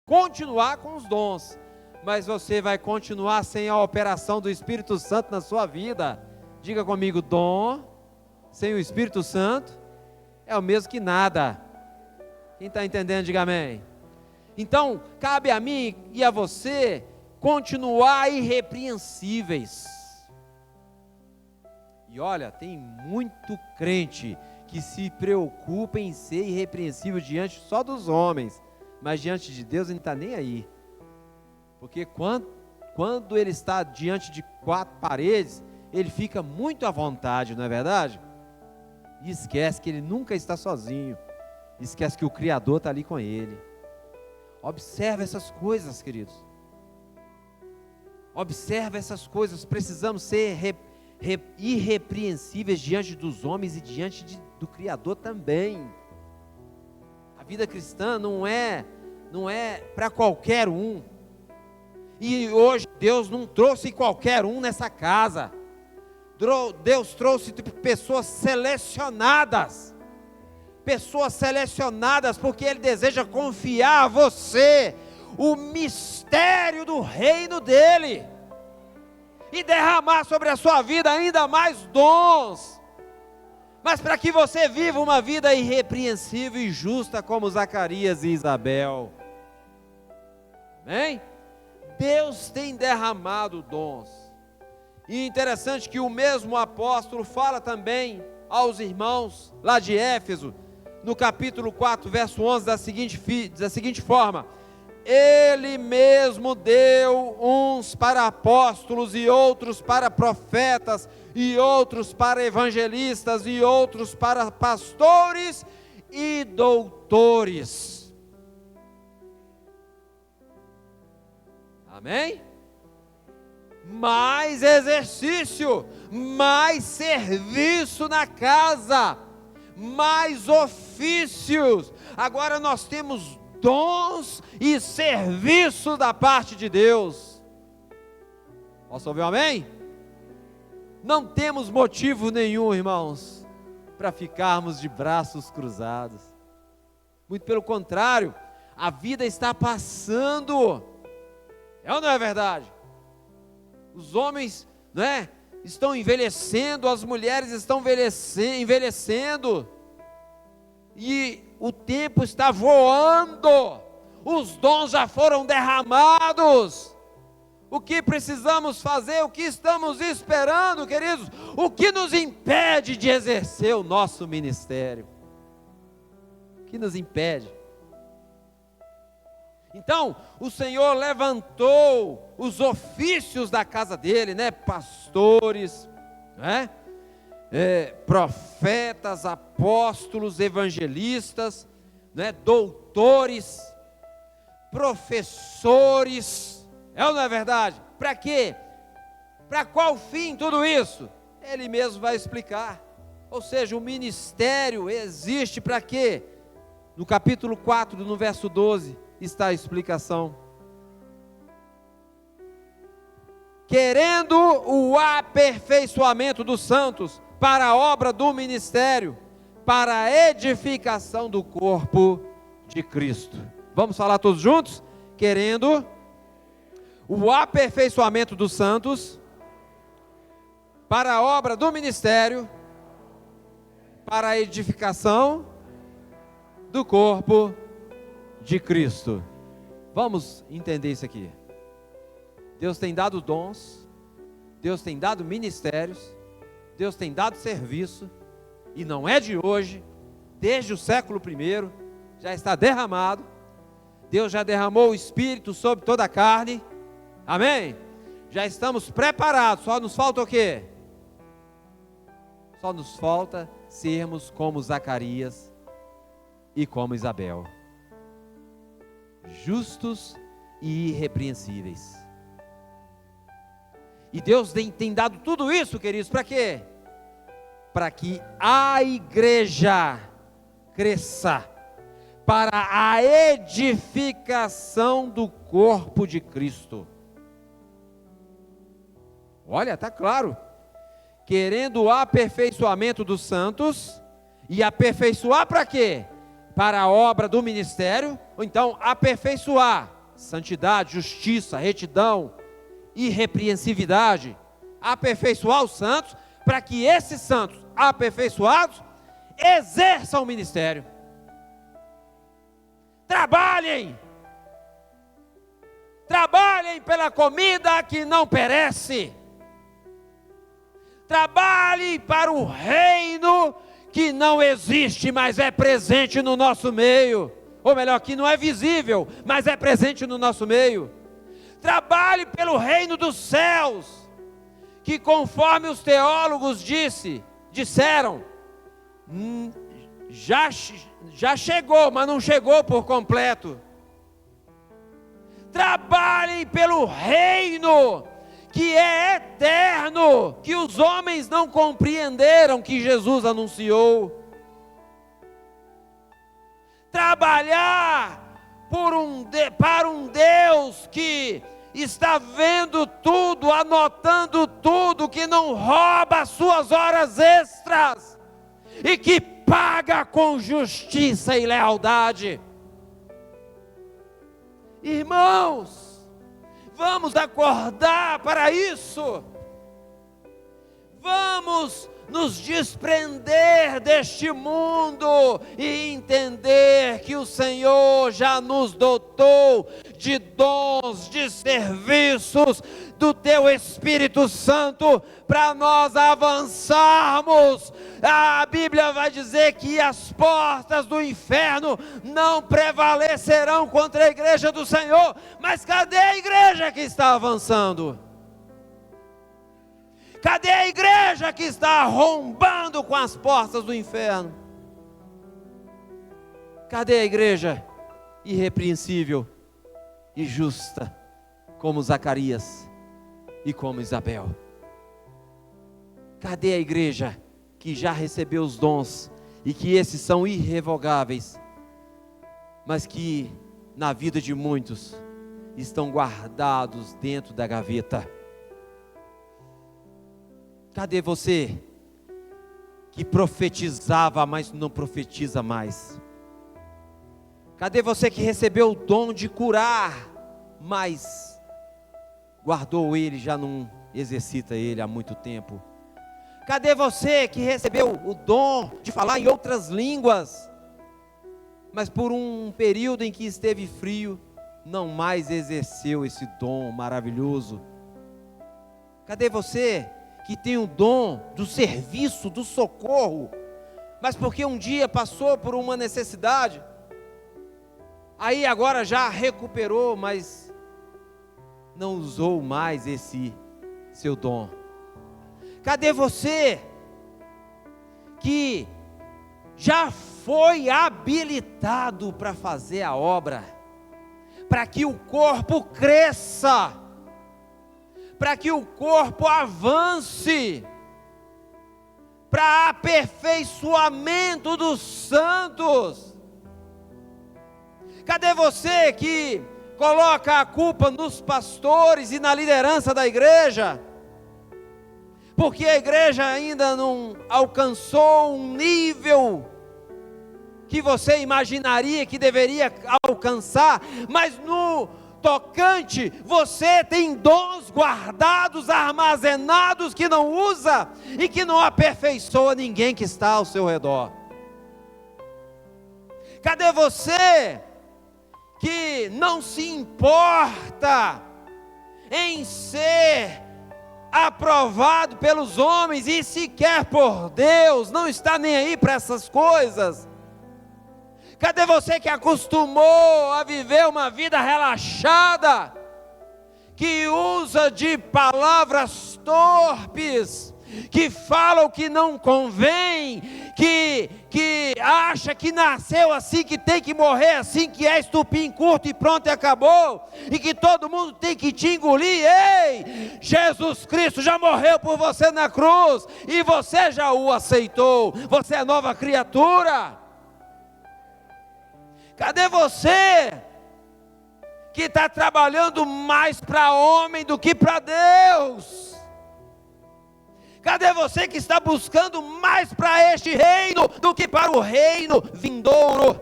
continuar com os dons, mas você vai continuar sem a operação do Espírito Santo na sua vida. Diga comigo: dom sem o Espírito Santo é o mesmo que nada. Quem está entendendo, diga amém. Então, cabe a mim e a você continuar irrepreensíveis. E olha, tem muito crente que se preocupa em ser irrepreensível diante só dos homens, mas diante de Deus ele não está nem aí. Porque quando ele está diante de quatro paredes, ele fica muito à vontade, não é verdade? E esquece que ele nunca está sozinho. Esquece que o Criador está ali com ele. Observe essas coisas, queridos. Observe essas coisas. Precisamos ser irrepreensíveis diante dos homens e diante do Criador também. A vida cristã não é para qualquer um. E hoje Deus não trouxe qualquer um nessa casa. Deus trouxe pessoas selecionadas. Pessoas selecionadas porque Ele deseja confiar a você o mistério do reino dEle. E derramar sobre a sua vida ainda mais dons. Mas para que você viva uma vida irrepreensível e justa como Zacarias e Isabel. Amém? Deus tem derramado dons. E interessante que o mesmo apóstolo fala também aos irmãos lá de Éfeso, no capítulo 4, verso 11, da seguinte forma: Ele mesmo deu uns para apóstolos, e outros para profetas, e outros para evangelistas, e outros para pastores e doutores. Amém? Mais exercício, mais serviço na casa, mais ofícios. Agora nós temos dons e serviço da parte de Deus. Posso ouvir um amém? Não temos motivo nenhum, irmãos, para ficarmos de braços cruzados. Muito pelo contrário, a vida está passando. É ou não é verdade? Os homens, não é, estão envelhecendo, as mulheres estão envelhecendo, e o tempo está voando, os dons já foram derramados. O que precisamos fazer? O que estamos esperando, queridos? O que nos impede de exercer o nosso ministério? O que nos impede? Então, o Senhor levantou os ofícios da casa dele, né? Pastores, né? Profetas, apóstolos, evangelistas, né? Doutores, professores. É ou não é verdade? Para quê? Para qual fim tudo isso? Ele mesmo vai explicar. Ou seja, o ministério existe para quê? No capítulo 4, no verso 12, está a explicação. Querendo o aperfeiçoamento dos santos para a obra do ministério, para a edificação do corpo de Cristo. Vamos falar todos juntos? Querendo o aperfeiçoamento dos santos para a obra do ministério, para a edificação do corpo de Cristo. Vamos entender isso aqui. Deus tem dado dons, Deus tem dado ministérios, Deus tem dado serviço, e não é de hoje, desde o século I, já está derramado. Deus já derramou o Espírito sobre toda a carne, amém? Já estamos preparados, só nos falta o quê? Só nos falta sermos como Zacarias e como Isabel, justos e irrepreensíveis. E Deus tem dado tudo isso, queridos, para quê? Para que a igreja cresça, para a edificação do corpo de Cristo. Olha, está claro. Querendo o aperfeiçoamento dos santos, e aperfeiçoar para quê? Para a obra do ministério, ou então aperfeiçoar santidade, justiça, retidão, irrepreensividade, aperfeiçoar os santos, para que esses santos aperfeiçoados exerçam o ministério. Trabalhem pela comida que não perece, trabalhem para o reino que não existe, mas é presente no nosso meio, ou melhor, que não é visível, mas é presente no nosso meio. Trabalhe pelo reino dos céus, que conforme os teólogos disseram, já chegou, mas não chegou por completo. Trabalhem pelo reino que é eterno, que os homens não compreenderam, que Jesus anunciou. Trabalhar para um Deus que está vendo tudo, anotando tudo, que não rouba as suas horas extras, e que paga com justiça e lealdade. Irmãos, vamos acordar para isso. Vamos nos desprender deste mundo e entender que o Senhor já nos dotou de dons, de serviços do Teu Espírito Santo para nós avançarmos. A Bíblia vai dizer que as portas do inferno não prevalecerão contra a igreja do Senhor. Mas cadê a igreja que está avançando? Cadê a igreja que está arrombando com as portas do inferno? Cadê a igreja irrepreensível e justa, como Zacarias e como Isabel? Cadê a igreja que já recebeu os dons e que esses são irrevogáveis, mas que na vida de muitos estão guardados dentro da gaveta? Cadê você que profetizava, mas não profetiza mais? Cadê você que recebeu o dom de curar, mas guardou ele, já não exercita ele há muito tempo? Cadê você que recebeu o dom de falar em outras línguas, mas por um período em que esteve frio, não mais exerceu esse dom maravilhoso? Cadê você que tem o dom do serviço, do socorro, mas porque um dia passou por uma necessidade, aí agora já recuperou, mas não usou mais esse seu dom? Cadê você que já foi habilitado para fazer a obra, para que o corpo cresça, para que o corpo avance, para aperfeiçoamento dos santos? Cadê você que coloca a culpa nos pastores e na liderança da igreja, porque a igreja ainda não alcançou um nível que você imaginaria que deveria alcançar, mas no tocante, você tem dons guardados, armazenados, que não usa e que não aperfeiçoa ninguém que está ao seu redor? Cadê você que não se importa em ser aprovado pelos homens e sequer por Deus, não está nem aí para essas coisas? Cadê você que acostumou a viver uma vida relaxada, que usa de palavras torpes, que fala o que não convém, que acha que nasceu assim, que tem que morrer assim, que é estupim curto e pronto e acabou, e que todo mundo tem que te engolir? Ei, Jesus Cristo já morreu por você na cruz, e você já o aceitou, você é nova criatura. Cadê você que está trabalhando mais para homem do que para Deus? Cadê você que está buscando mais para este reino do que para o reino vindouro?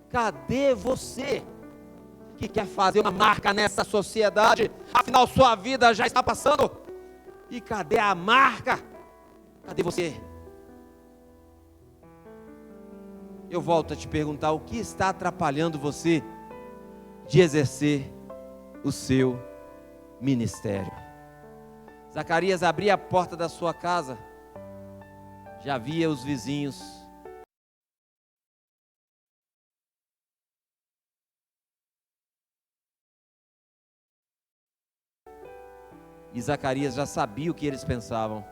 Cadê você que quer fazer uma marca nessa sociedade? Afinal, sua vida já está passando. E cadê a marca? Cadê você? Eu volto a te perguntar: o que está atrapalhando você de exercer o seu ministério? Zacarias abria a porta da sua casa, já via os vizinhos e Zacarias já sabia o que eles pensavam.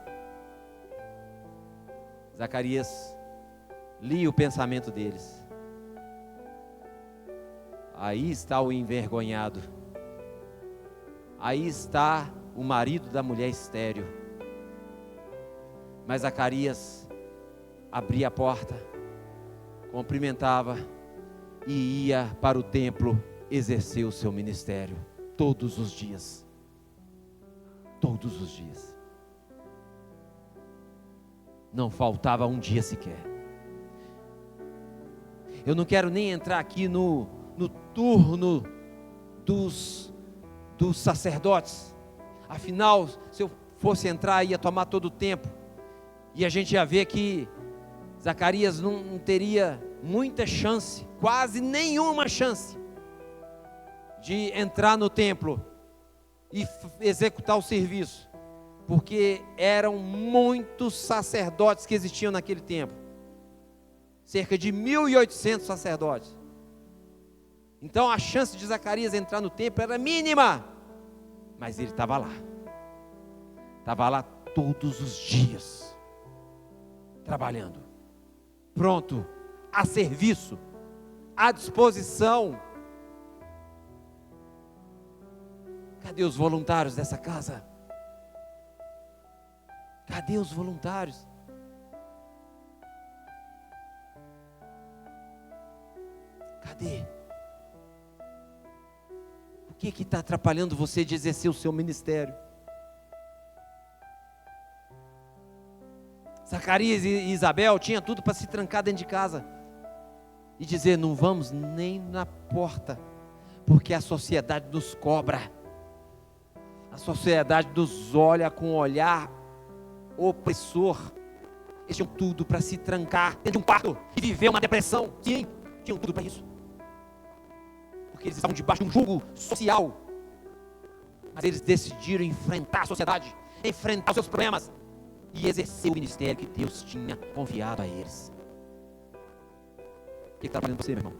Zacarias lia o pensamento deles. Aí está o envergonhado, aí está o marido da mulher estéril. Mas Zacarias abria a porta, cumprimentava e ia para o templo exercer o seu ministério todos os dias. Todos os dias. Não faltava um dia sequer. Eu não quero nem entrar aqui no turno dos sacerdotes. Afinal, se eu fosse entrar, ia tomar todo o tempo. E a gente ia ver que Zacarias não teria muita chance, quase nenhuma chance, de entrar no templo e executar o serviço, porque eram muitos sacerdotes que existiam naquele tempo, cerca de 1.800 sacerdotes. Então a chance de Zacarias entrar no templo era mínima, mas ele estava lá todos os dias, trabalhando, pronto, a serviço, à disposição. Cadê os voluntários dessa casa? Cadê os voluntários? Cadê? O que está atrapalhando você de exercer o seu ministério? Zacarias e Isabel tinham tudo para se trancar dentro de casa. e dizer: não vamos nem na porta, porque a sociedade nos cobra, a sociedade nos olha com um olhar opressor. Eles tinham tudo para se trancar dentro de um quarto e viver uma depressão. Sim, tinham tudo para isso, porque eles estavam debaixo de um jugo social. Mas eles decidiram enfrentar a sociedade, enfrentar os seus problemas e exercer o ministério que Deus tinha confiado a eles. O que está atrapalhando você, meu irmão?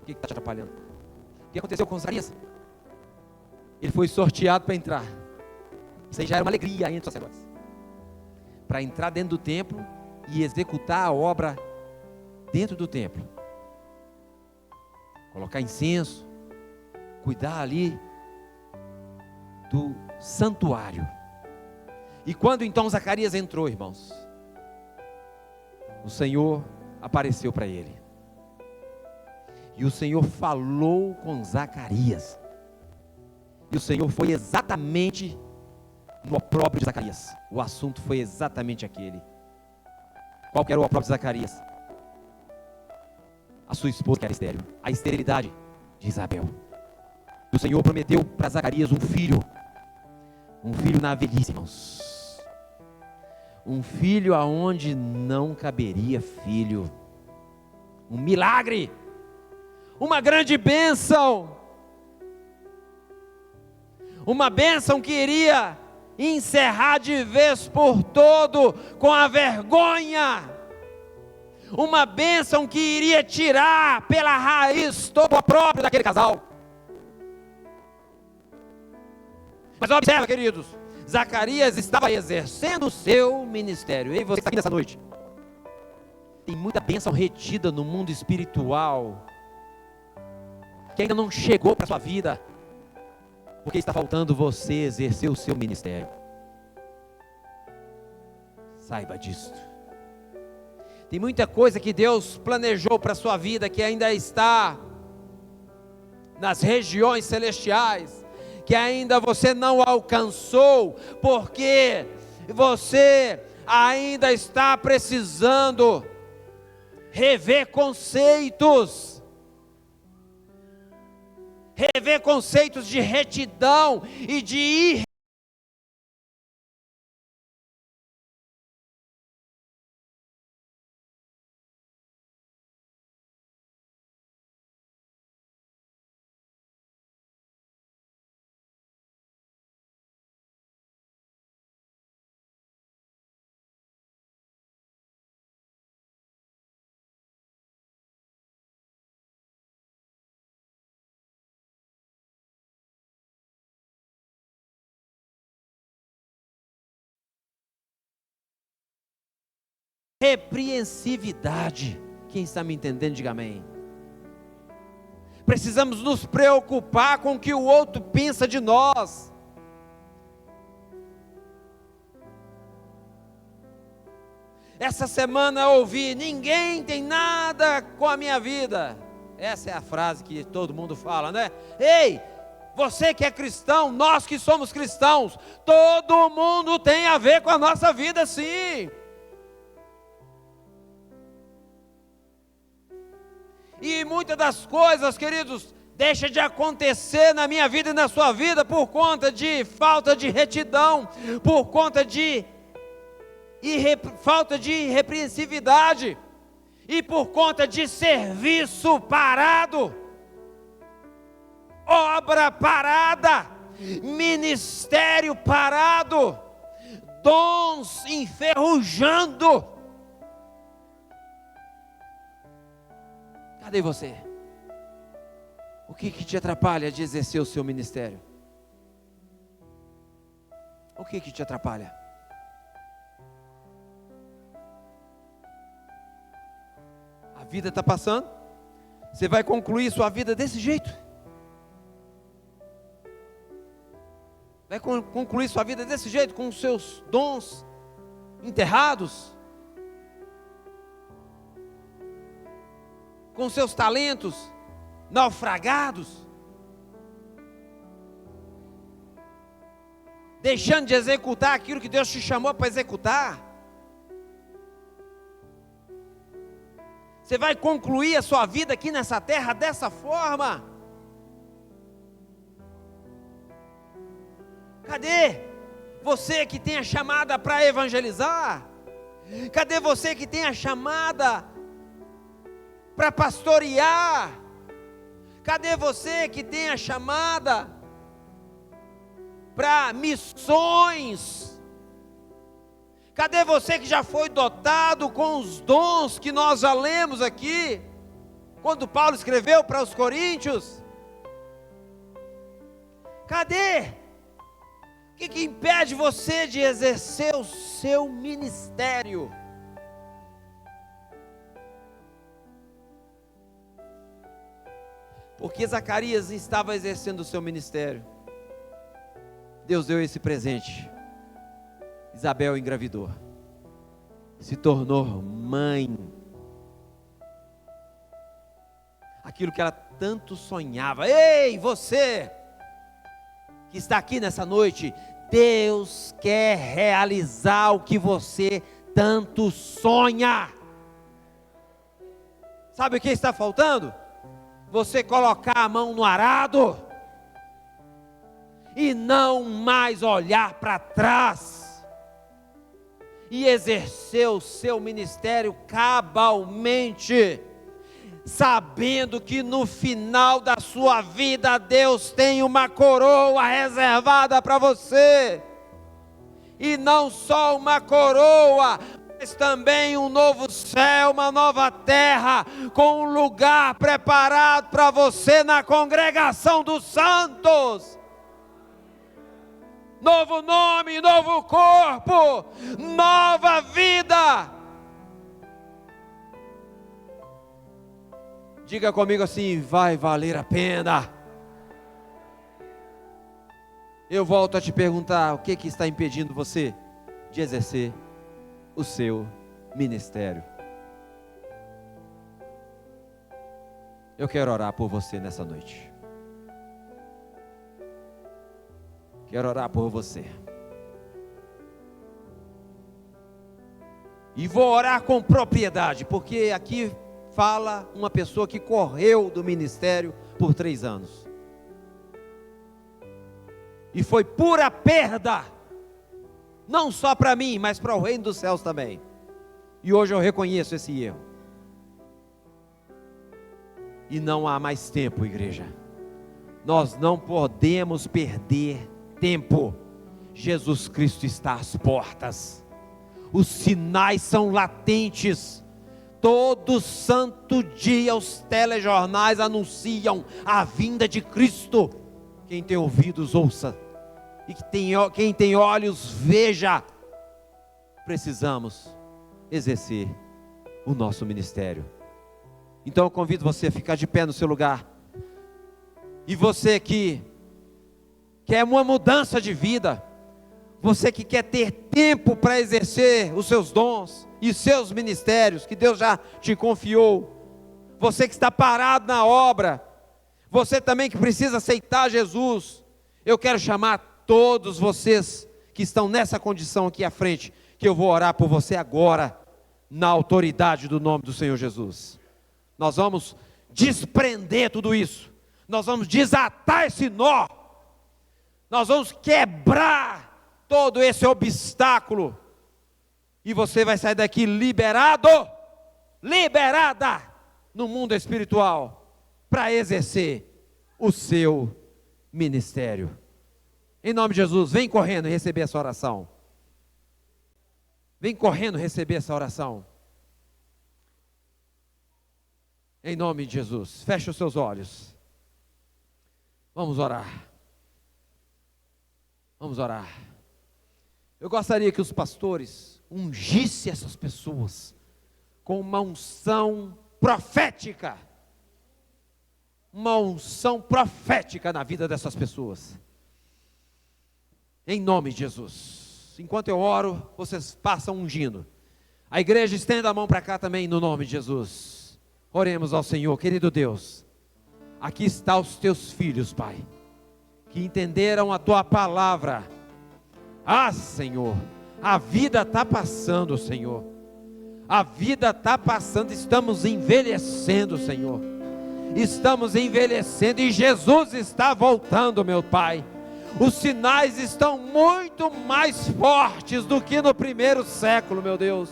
O que está te atrapalhando? O que aconteceu com Zacarias? Ele foi sorteado para entrar. Isso aí já era uma alegria entre os sacerdotes, para entrar dentro do templo e executar a obra dentro do templo. Colocar incenso, cuidar ali do santuário. E quando então Zacarias entrou, irmãos, o Senhor apareceu para ele. E o Senhor falou com Zacarias. E o Senhor foi exatamente no opróbrio de Zacarias. O assunto foi exatamente aquele. Qual que era o opróbrio de Zacarias? A sua esposa que era estéril. A esterilidade de Isabel. O Senhor prometeu para Zacarias um filho na velhice, irmãos. Um filho aonde não caberia filho. Um milagre. Uma grande bênção. Uma bênção que iria encerrar de vez por todo com a vergonha. Uma bênção que iria tirar pela raiz todo o opróbrio daquele casal. Mas observa, queridos, Zacarias estava exercendo o seu ministério. Ei, você que está aqui nessa noite, tem muita bênção retida no mundo espiritual, que ainda não chegou para a sua vida, porque está faltando você exercer o seu ministério. Saiba disso. Tem muita coisa que Deus planejou para a sua vida, que ainda está nas regiões celestiais, que ainda você não alcançou, porque você ainda está precisando rever conceitos de retidão e de repreensividade. Quem está me entendendo, diga amém. Precisamos nos preocupar com o que o outro pensa de nós. Essa semana eu ouvi: ninguém tem nada com a minha vida. Essa é a frase que todo mundo fala, né? Ei, você que é cristão, nós que somos cristãos, todo mundo tem a ver com a nossa vida, sim. E muitas das coisas, queridos, deixa de acontecer na minha vida e na sua vida por conta de falta de retidão, por conta de falta de irrepreensividade e por conta de serviço parado, obra parada, ministério parado, dons enferrujando. Cadê você? O que te atrapalha de exercer o seu ministério? O que te atrapalha? A vida está passando, você vai concluir sua vida desse jeito? Vai concluir sua vida desse jeito, com os seus dons enterrados? Com seus talentos naufragados, deixando de executar aquilo que Deus te chamou para executar? Você vai concluir a sua vida aqui nessa terra dessa forma? Cadê você que tem a chamada para evangelizar? Cadê você que tem a chamada para pastorear? Cadê você que tem a chamada para missões? Cadê você que já foi dotado com os dons que nós já lemos aqui, quando Paulo escreveu para os Coríntios? Cadê? O que impede você de exercer o seu ministério? Porque Zacarias estava exercendo o seu ministério. Deus deu esse presente. Isabel engravidou, se tornou mãe. Aquilo que ela tanto sonhava. Ei, você que está aqui nessa noite, Deus quer realizar o que você tanto sonha. Sabe o que está faltando? Você colocar a mão no arado e não mais olhar para trás, e exercer o seu ministério cabalmente, sabendo que no final da sua vida Deus tem uma coroa reservada para você, e não só uma coroa, mas também um novo céu, uma nova terra, com um lugar preparado para você na congregação dos santos. Novo nome, novo corpo, nova vida. Diga comigo assim: vai valer a pena. Eu volto a te perguntar: o que está impedindo você de exercer o seu ministério? Eu quero orar por você nessa noite. Quero orar por você. E vou orar com propriedade, porque aqui fala uma pessoa que correu do ministério por 3 anos. E foi pura perda, não só para mim, mas para o reino dos céus também. E hoje eu reconheço esse erro. E não há mais tempo, igreja. Nós não podemos perder tempo. Jesus Cristo está às portas. Os sinais são latentes. Todo santo dia os telejornais anunciam a vinda de Cristo. Quem tem ouvidos ouça, e quem tem olhos veja. Precisamos exercer o nosso ministério. Então eu convido você a ficar de pé no seu lugar. E você que quer uma mudança de vida, você que quer ter tempo para exercer os seus dons e seus ministérios que Deus já te confiou, você que está parado na obra, você também que precisa aceitar Jesus, eu quero chamar todos vocês que estão nessa condição aqui à frente, que eu vou orar por você agora, na autoridade do nome do Senhor Jesus. Nós vamos desprender tudo isso, nós vamos desatar esse nó, nós vamos quebrar todo esse obstáculo, e você vai sair daqui liberado, liberada no mundo espiritual, para exercer o seu ministério. Em nome de Jesus, vem correndo receber essa oração. Vem correndo receber essa oração. Em nome de Jesus, feche os seus olhos. Vamos orar. Vamos orar. Eu gostaria que os pastores ungissem essas pessoas com uma unção profética. Uma unção profética na vida dessas pessoas. Em nome de Jesus. Enquanto eu oro, vocês passam ungindo. A igreja estenda a mão para cá também no nome de Jesus. Oremos ao Senhor. Querido Deus, aqui estão os teus filhos, Pai, que entenderam a tua palavra. Ah, Senhor, a vida está passando, Senhor. A vida está passando, estamos envelhecendo, Senhor. Estamos envelhecendo e Jesus está voltando, meu Pai. Os sinais estão muito mais fortes do que no primeiro século, meu Deus.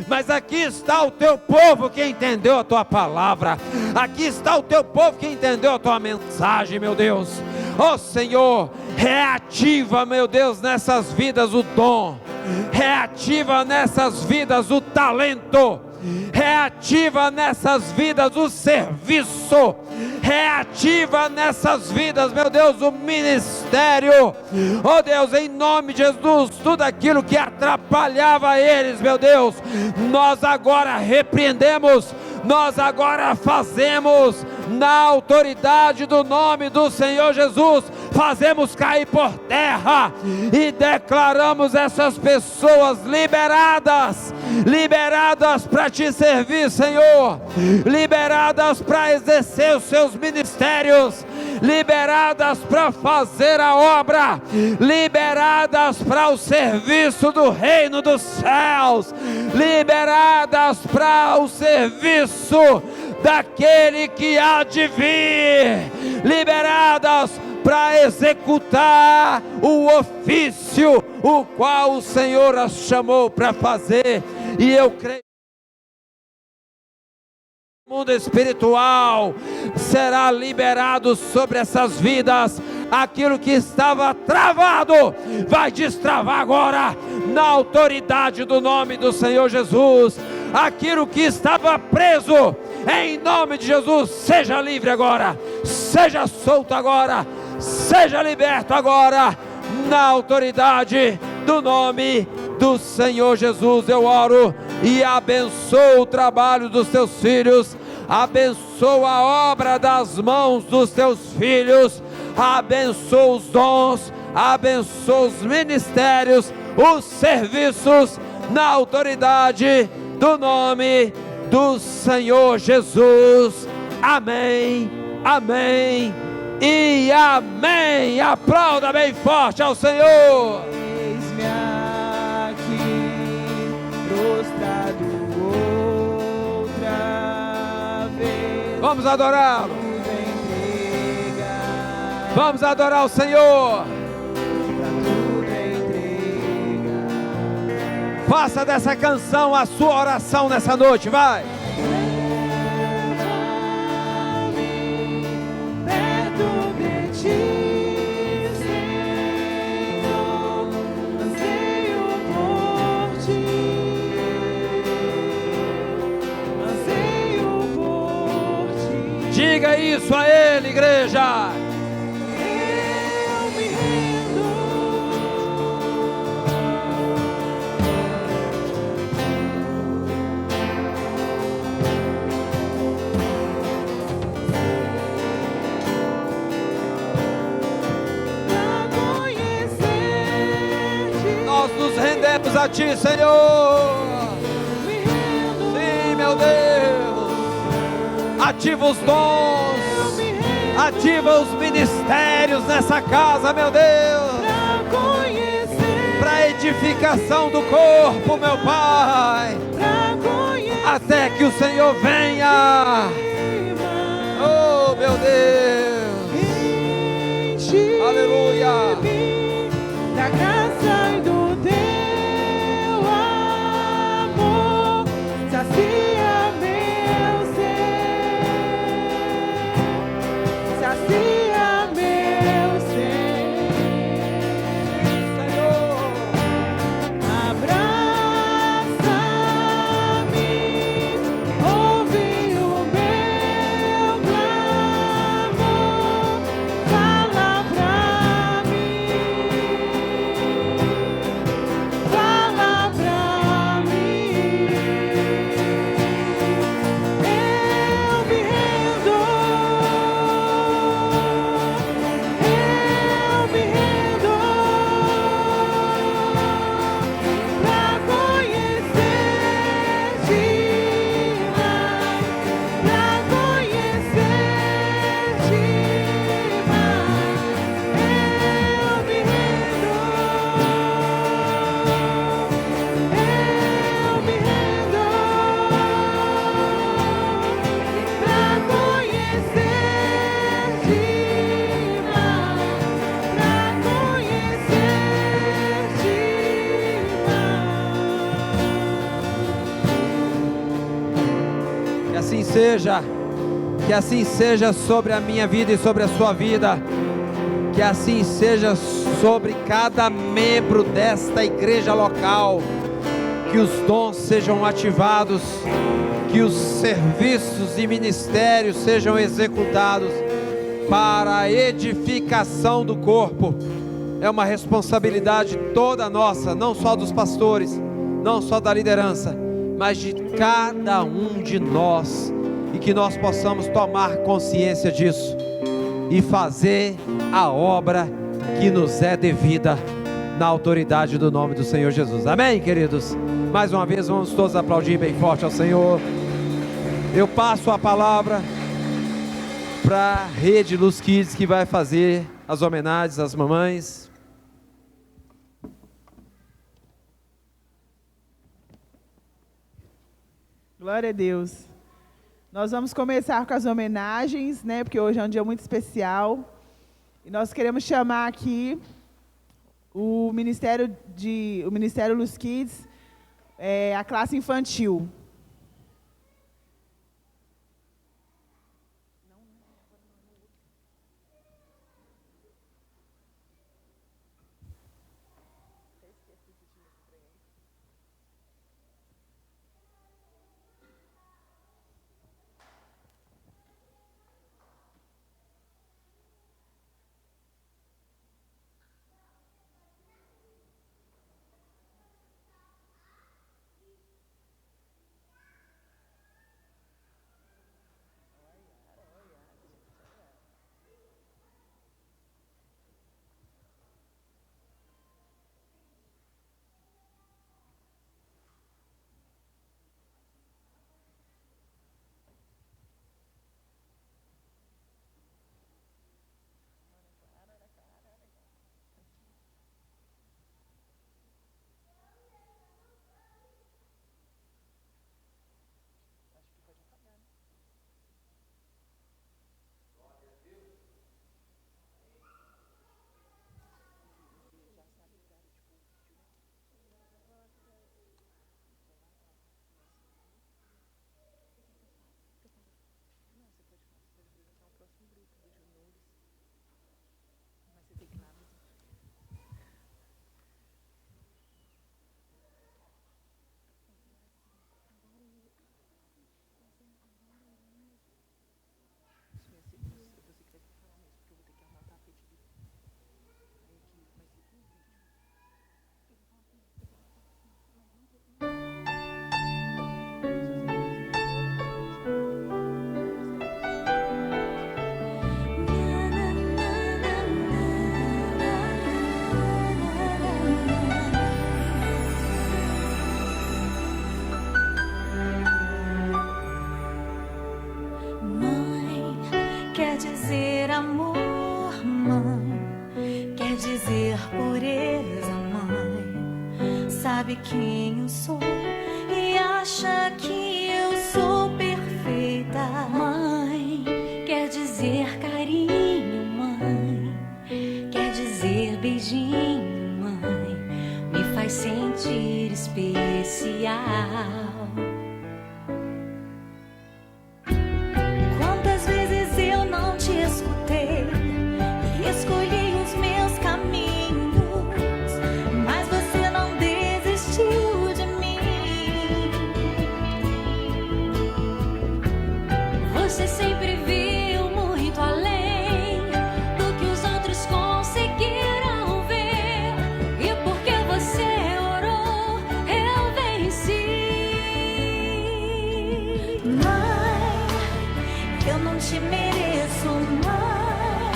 Mas aqui está o teu povo que entendeu a tua palavra. Aqui está o teu povo que entendeu a tua mensagem, meu Deus. Ó Senhor, reativa, meu Deus, nessas vidas o dom. Reativa nessas vidas o talento. Reativa nessas vidas o serviço. Reativa nessas vidas, meu Deus, o ministério. Oh Deus, em nome de Jesus, tudo aquilo que atrapalhava eles, meu Deus, nós agora repreendemos, nós agora fazemos, na autoridade do nome do Senhor Jesus, fazemos cair por terra e declaramos essas pessoas liberadas, liberadas para te servir, Senhor, liberadas para exercer os seus ministérios, liberadas para fazer a obra, liberadas para o serviço do reino dos céus, liberadas para o serviço daquele que há de vir, liberadas para executar o ofício o qual o Senhor as chamou para fazer. E eu creio que o mundo espiritual será liberado sobre essas vidas. Aquilo que estava travado vai destravar agora, na autoridade do nome do Senhor Jesus. Aquilo que estava preso, em nome de Jesus, seja livre agora, seja solto agora, seja liberto agora, na autoridade do nome do Senhor Jesus. Eu oro e abençoo o trabalho dos teus filhos, abençoo a obra das mãos dos teus filhos, abençoo os dons, abençoo os ministérios, os serviços, na autoridade do nome do Senhor Jesus. Amém, amém e amém. Aplauda bem forte ao Senhor. Eis-me aqui, prostrado outra vez. Vamos adorá-lo. Vamos adorar o Senhor. Faça dessa canção a sua oração nessa noite, vai. Perto de ti, Senhor, anseio por ti, anseio por ti. Diga isso a Ele, igreja. Eu me rendo. Nós nos rendemos a Ti, Senhor. Sim, meu Deus. Ativa os dons, ativa os ministérios nessa casa, meu Deus, para edificação do corpo, meu Pai, até que o Senhor venha. Oh, meu Deus. Aleluia. Da graça e do teu amor, sacia meu ser, sacia meu ser, Senhor, abraça-me, ouve o meu clamor, seja sobre a minha vida e sobre a sua vida, que assim seja sobre cada membro desta igreja local, que os dons sejam ativados, que os serviços e ministérios sejam executados para a edificação do corpo. É uma responsabilidade toda nossa, não só dos pastores, não só da liderança, mas de cada um de nós, e que nós possamos tomar consciência disso e fazer a obra que nos é devida na autoridade do nome do Senhor Jesus. Amém, queridos? Mais uma vez vamos todos aplaudir bem forte ao Senhor. Eu passo a palavra para a Rede Luz Kids, que vai fazer as homenagens às mamães. Glória a Deus. Nós vamos começar com as homenagens, né? Porque hoje é um dia muito especial. E nós queremos chamar aqui o Ministério Luz Kids, a classe infantil. Sabe quem eu sou e acha que eu sou perfeita. Mãe, quer dizer carinho, mãe, quer dizer beijinho, mãe, me faz sentir especial. Quantas vezes eu não te escutei e escolhi os meus caminhos, mas você não desistiu de mim. Você sempre viu muito além do que os outros conseguiram ver, e porque você orou, eu venci. Mãe, eu não te mereço, mãe,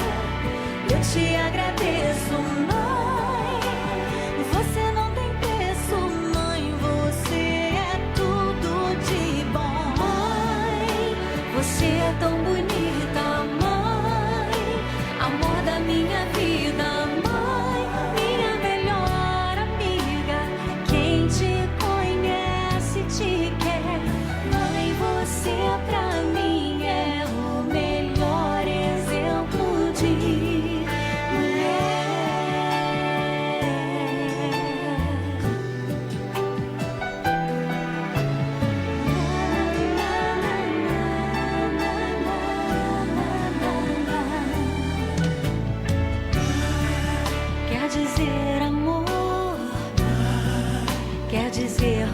eu te agradeço, mãe. Você não tem preço, mãe, você é tudo de bom. Mãe, você é tão bonita, mãe, amor da minha vida, mãe, minha melhor amiga. Quem te conhece te quer, mãe, você pra mim é o melhor.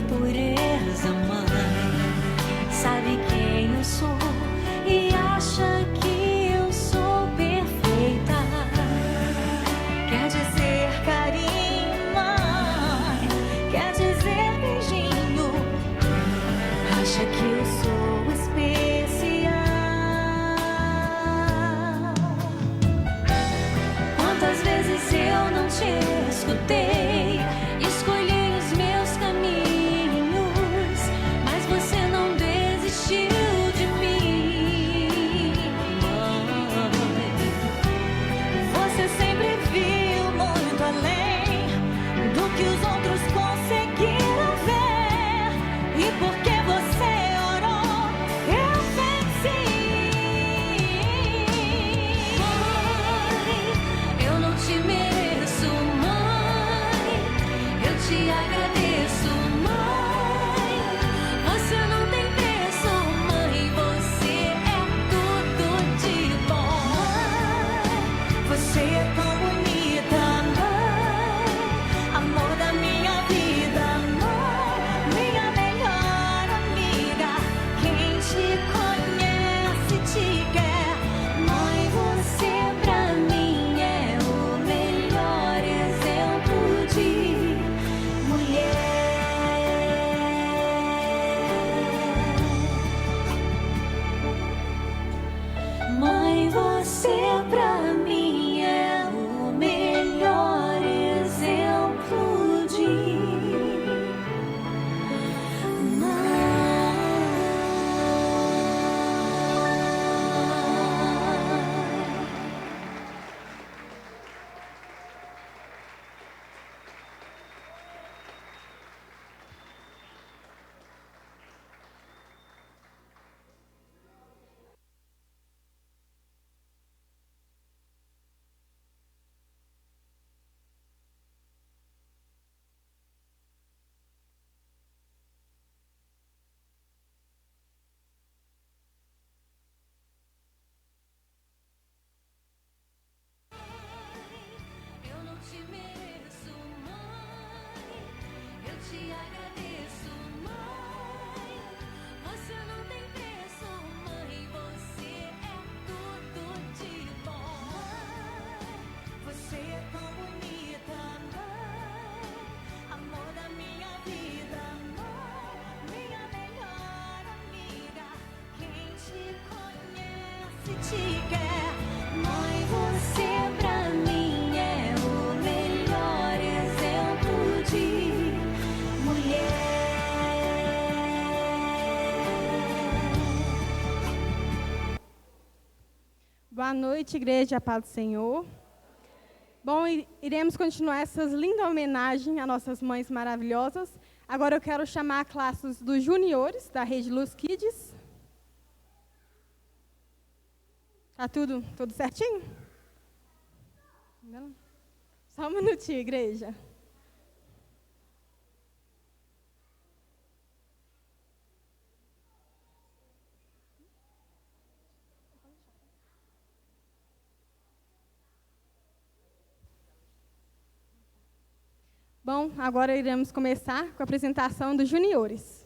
pureza, mãe. Sabe quem eu sou e acha que eu sou perfeita. Quer dizer carinho, mãe. Quer dizer beijinho. Acha que eu sou especial. Quantas vezes eu não te escutei, escolhi os meus caminhos, mas você não desistiu de mim. Você sempre viu muito além do que os outros conseguiram ver, e porque você orou, eu venci. Mãe, eu não te mereço, mãe, eu te agradeço, mãe. Você não tem preço, mãe, você é tudo de bom. Mãe, você é tão bonita, mãe, amor da minha vida, mãe, minha melhor amiga. Quem te conhece te quer, mãe, você pra mim é o melhor exemplo de mulher. Mãe, você pra mim é o melhor exemplo de mãe. Eu não te mereço, mãe, eu te agradeço, mãe. Você não tem preço, mãe, você é tudo de bom. Mãe, você é tão bonita, mãe, amor da minha vida, mãe, minha melhor amiga. Quem te conhece te quer, mãe, você pra mim é o melhor exemplo de mulher. Boa noite, igreja, a paz do Senhor. Bom, iremos continuar essas lindas homenagens às nossas mães maravilhosas. Agora eu quero chamar a classe dos juniores da Rede Luz Kids. Tá tudo certinho? Não? Só um minutinho, igreja. Bom, agora iremos começar com a apresentação dos juniores.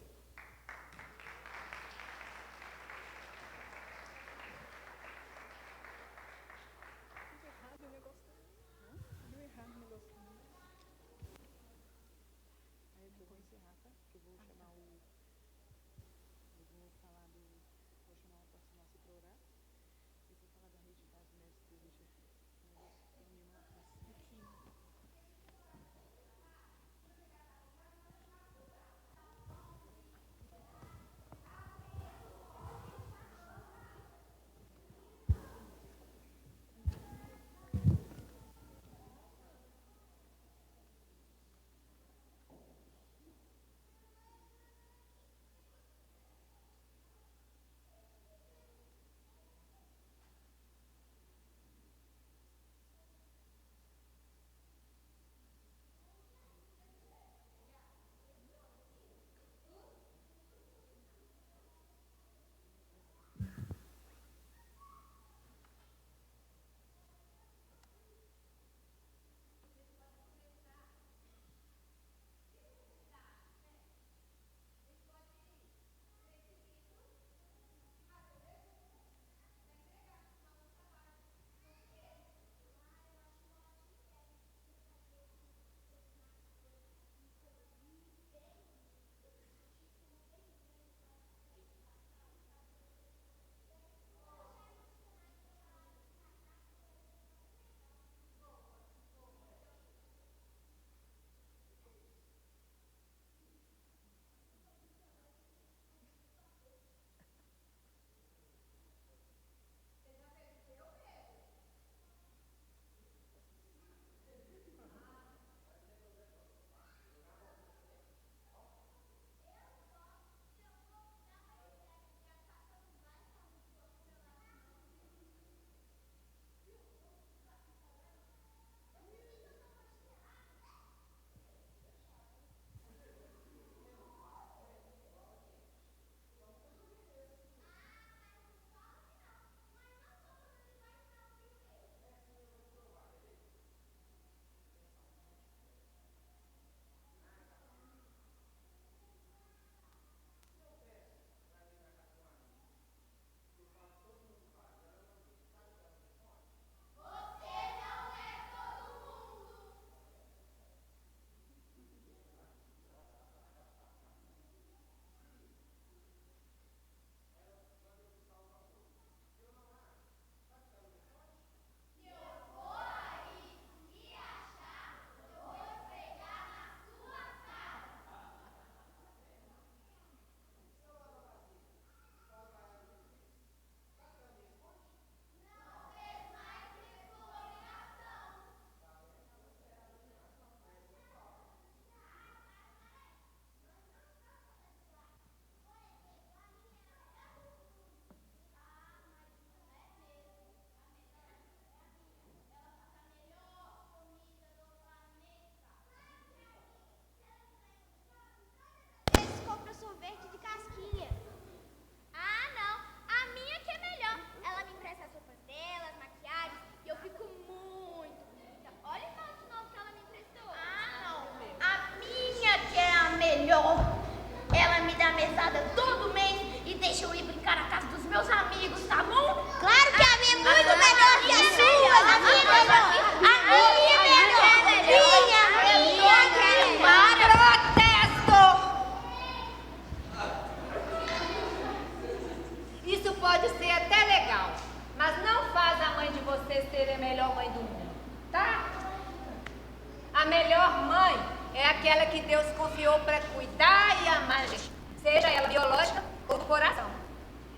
Deus confiou para cuidar e amar a gente, seja ela biológica ou do coração.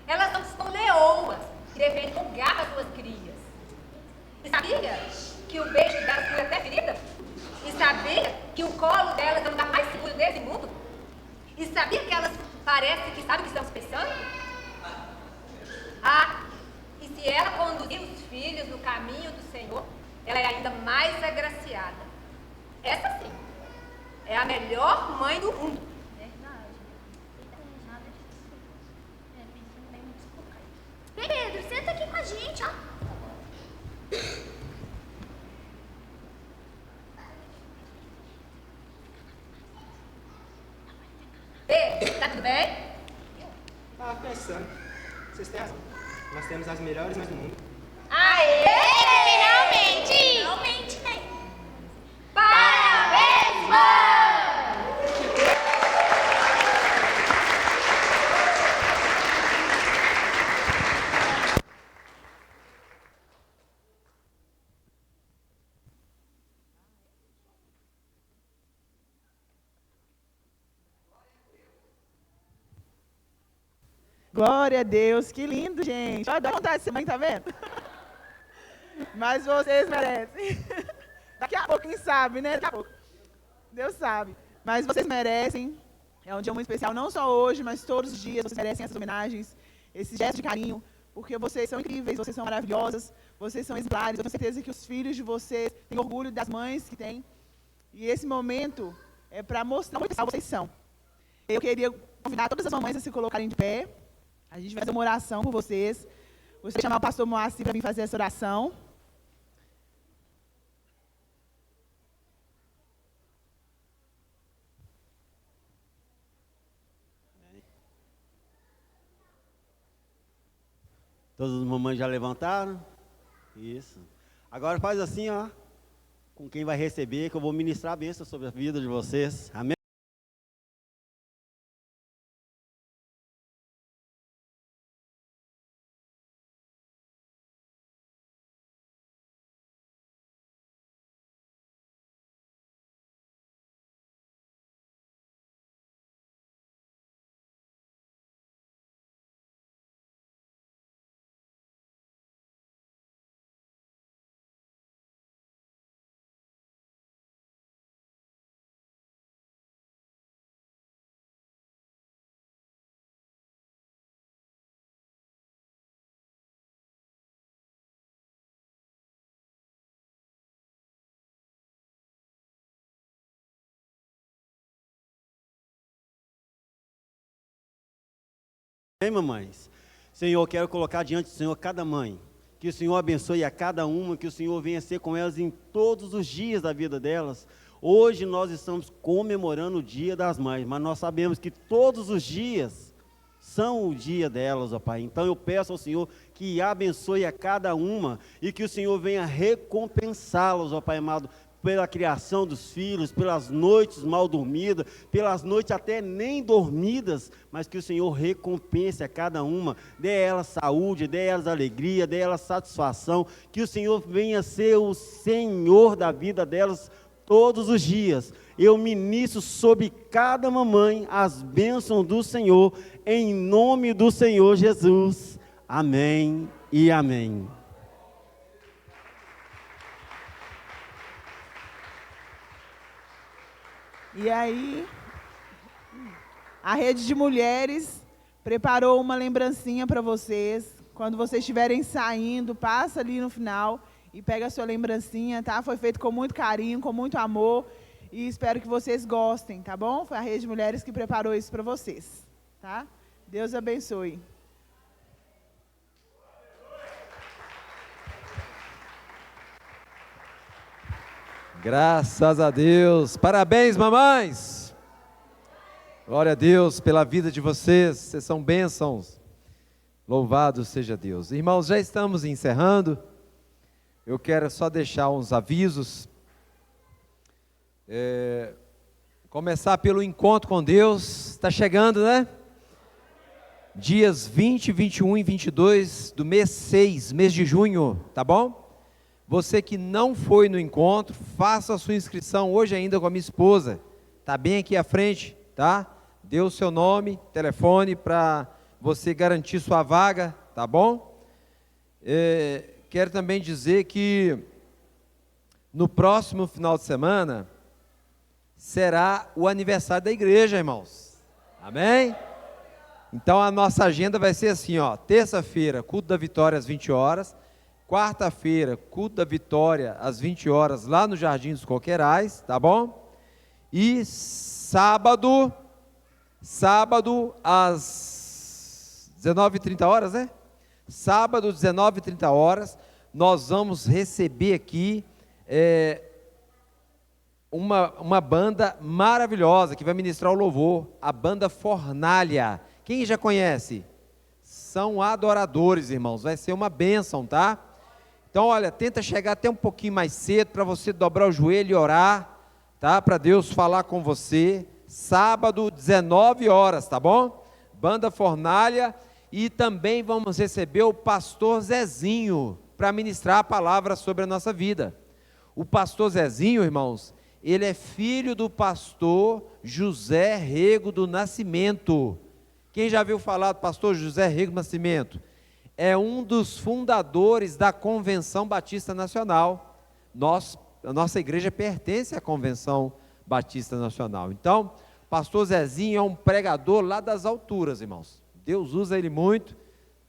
Elas não são leoas que devem com garra as suas crias. E sabia que o beijo delas cura até ferida? E sabia que o colo delas é o lugar mais seguro desse mundo? E sabia que elas parecem que sabem o que estamos pensando? Ah, e se ela conduzir os filhos no caminho do Senhor, ela é ainda mais agraciada. Essa sim, é a melhor mãe do mundo. Verdade. Pedro, senta aqui com a gente, ó. Pedro, tá tudo bem? Tava pensando. Vocês têm razão. Nós temos as melhores mães do mundo. Aê! Finalmente! Finalmente, né? Parabéns, mãe! Glória a Deus, que lindo, gente. Olha, dá vontade de ser mãe, tá vendo? Mas vocês merecem. Daqui a pouco, quem sabe, né? Daqui a pouco. Deus sabe. Mas vocês merecem. É um dia muito especial, não só hoje, mas todos os dias. Vocês merecem essas homenagens, esse gesto de carinho, porque vocês são incríveis, vocês são maravilhosas, vocês são exemplares. Eu tenho certeza que os filhos de vocês têm orgulho das mães que têm. E esse momento é para mostrar muito especial vocês são. Eu queria convidar todas as mamães a se colocarem de pé. A gente vai fazer uma oração por vocês. Gostaria de chamar o pastor Moacir para vir fazer essa oração. Todas as mamães já levantaram? Isso. Agora faz assim, ó. Com quem vai receber, que eu vou ministrar a bênção sobre a vida de vocês. Amém? Amém, mamães? Senhor, quero colocar diante do Senhor cada mãe. Que o Senhor abençoe a cada uma, que o Senhor venha ser com elas em todos os dias da vida delas. Hoje nós estamos comemorando o Dia das Mães, mas nós sabemos que todos os dias são o dia delas, ó Pai. Então eu peço ao Senhor que abençoe a cada uma e que o Senhor venha recompensá-las, ó Pai amado, pela criação dos filhos, pelas noites mal dormidas, pelas noites até nem dormidas, mas que o Senhor recompense a cada uma, dê a elas saúde, dê a elas alegria, dê a elas satisfação, que o Senhor venha ser o Senhor da vida delas todos os dias. Eu ministro sobre cada mamãe as bênçãos do Senhor, em nome do Senhor Jesus. Amém e amém. E aí, a Rede de Mulheres preparou uma lembrancinha para vocês. Quando vocês estiverem saindo, passa ali no final e pega a sua lembrancinha, tá? Foi feito com muito carinho, com muito amor e espero que vocês gostem, tá bom? Foi a Rede de Mulheres que preparou isso para vocês, tá? Deus abençoe. Graças a Deus. Parabéns, mamães. Glória a Deus pela vida de vocês. Vocês são bênçãos. Louvado seja Deus. Irmãos, já estamos encerrando. Eu quero só deixar uns avisos. Começar pelo encontro com Deus. Está chegando, né? Dias 20, 21 e 22 do mês 6, mês de junho, tá bom? Você que não foi no encontro, faça a sua inscrição hoje ainda com a minha esposa, está bem aqui à frente, tá? Dê o seu nome, telefone para você garantir sua vaga, tá bom? Quero também dizer que no próximo final de semana será o aniversário da igreja, irmãos. Amém? Então a nossa agenda vai ser assim, ó: terça-feira, culto da vitória às 20 horas, quarta-feira, culto da vitória às 20 horas lá no Jardim dos Coqueirais, tá bom? E sábado às 19h30 horas, né? Sábado, 19h30 horas, nós vamos receber aqui uma banda maravilhosa que vai ministrar o louvor, a banda Fornalha. Quem já conhece? São adoradores, irmãos, vai ser uma bênção, tá? Então, olha, tenta chegar até um pouquinho mais cedo para você dobrar o joelho e orar, tá? Para Deus falar com você. Sábado, 19 horas, tá bom? Banda Fornalha. E também vamos receber o pastor Zezinho para ministrar a palavra sobre a nossa vida. O pastor Zezinho, irmãos, ele é filho do pastor José Rego do Nascimento. Quem já viu falar do pastor José Rego do Nascimento? É um dos fundadores da Convenção Batista Nacional. A nossa igreja pertence à Convenção Batista Nacional. Então, o pastor Zezinho é um pregador lá das alturas, irmãos. Deus usa ele muito,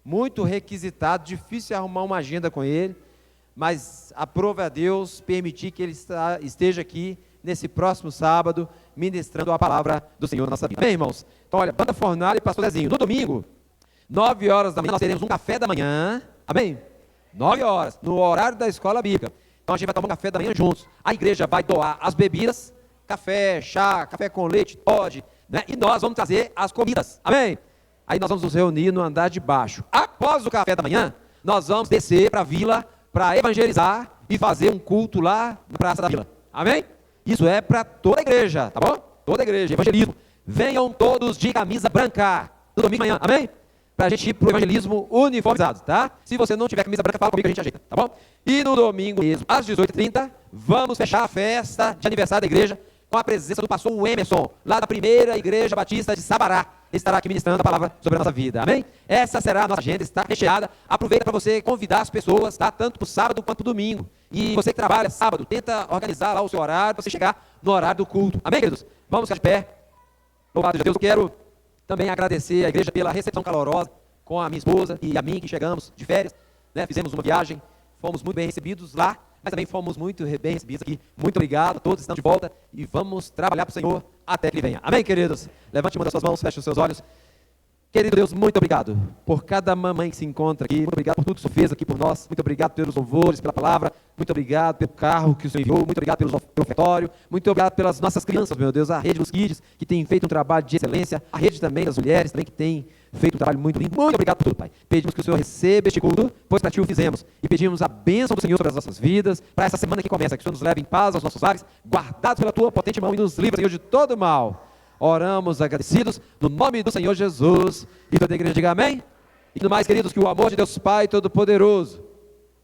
muito requisitado, difícil arrumar uma agenda com ele, mas aprove a Deus permitir que ele esteja aqui nesse próximo sábado, ministrando a palavra do Senhor na nossa vida. Bem, irmãos, então olha, banda Fornalha e pastor Zezinho. No domingo, 9 horas da manhã, nós teremos um café da manhã, amém? 9 horas, no horário da escola bíblica. Então a gente vai tomar um café da manhã juntos. A igreja vai doar as bebidas, café, chá, café com leite, Toddy, né? E nós vamos trazer as comidas, amém? Aí nós vamos nos reunir no andar de baixo. Após o café da manhã, nós vamos descer para a vila para evangelizar e fazer um culto lá na Praça da Vila. Amém? Isso é para toda a igreja, tá bom? Toda a igreja, evangelismo. Venham todos de camisa branca no domingo de manhã, amém? Para a gente ir para o evangelismo uniformizado, tá? Se você não tiver camisa branca, fala comigo que a gente ajeita, tá bom? E no domingo mesmo, às 18h30, vamos fechar a festa de aniversário da igreja com a presença do pastor Emerson, lá da primeira igreja batista de Sabará. Ele estará aqui ministrando a palavra sobre a nossa vida, amém? Essa será a nossa agenda, está recheada. Aproveita para você convidar as pessoas, tá? Tanto para o sábado quanto para o domingo. E você que trabalha sábado, tenta organizar lá o seu horário, para você chegar no horário do culto, amém, queridos? Vamos ficar de pé. Louvado seja Deus. Eu quero também agradecer a igreja pela recepção calorosa com a minha esposa e a mim, que chegamos de férias, né? Fizemos uma viagem, fomos muito bem recebidos lá, mas também fomos muito bem recebidos aqui. Muito obrigado, todos estão de volta e vamos trabalhar para o Senhor até que Ele venha. Amém, queridos? Levante uma das suas mãos, feche os seus olhos. Querido Deus, muito obrigado por cada mamãe que se encontra aqui. Muito obrigado por tudo que o Senhor fez aqui por nós. Muito obrigado pelos louvores, pela palavra. Muito obrigado pelo carro que o Senhor enviou. Muito obrigado pelo ofertório. Muito obrigado pelas nossas crianças, meu Deus. A rede dos kids, que tem feito um trabalho de excelência. A rede também das mulheres, também que tem feito um trabalho muito lindo. Muito obrigado por tudo, Pai. Pedimos que o Senhor receba este culto, pois para Ti o fizemos. E pedimos a bênção do Senhor sobre as nossas vidas, para essa semana que começa. Que o Senhor nos leve em paz aos nossos lares, guardados pela Tua potente mão e nos livre, Senhor, de todo mal. Oramos agradecidos no nome do Senhor Jesus. E toda a igreja diga amém. E tudo mais, queridos, que o amor de Deus Pai Todo-Poderoso,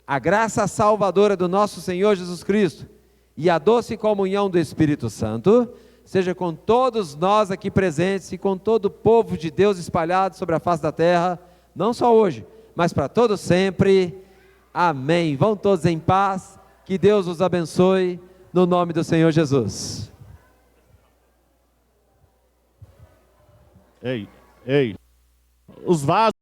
a graça salvadora do nosso Senhor Jesus Cristo e a doce comunhão do Espírito Santo seja com todos nós aqui presentes e com todo o povo de Deus espalhado sobre a face da terra, não só hoje, mas para todos sempre. Amém. Vão todos em paz. Que Deus os abençoe no nome do Senhor Jesus. Ei, os vasos.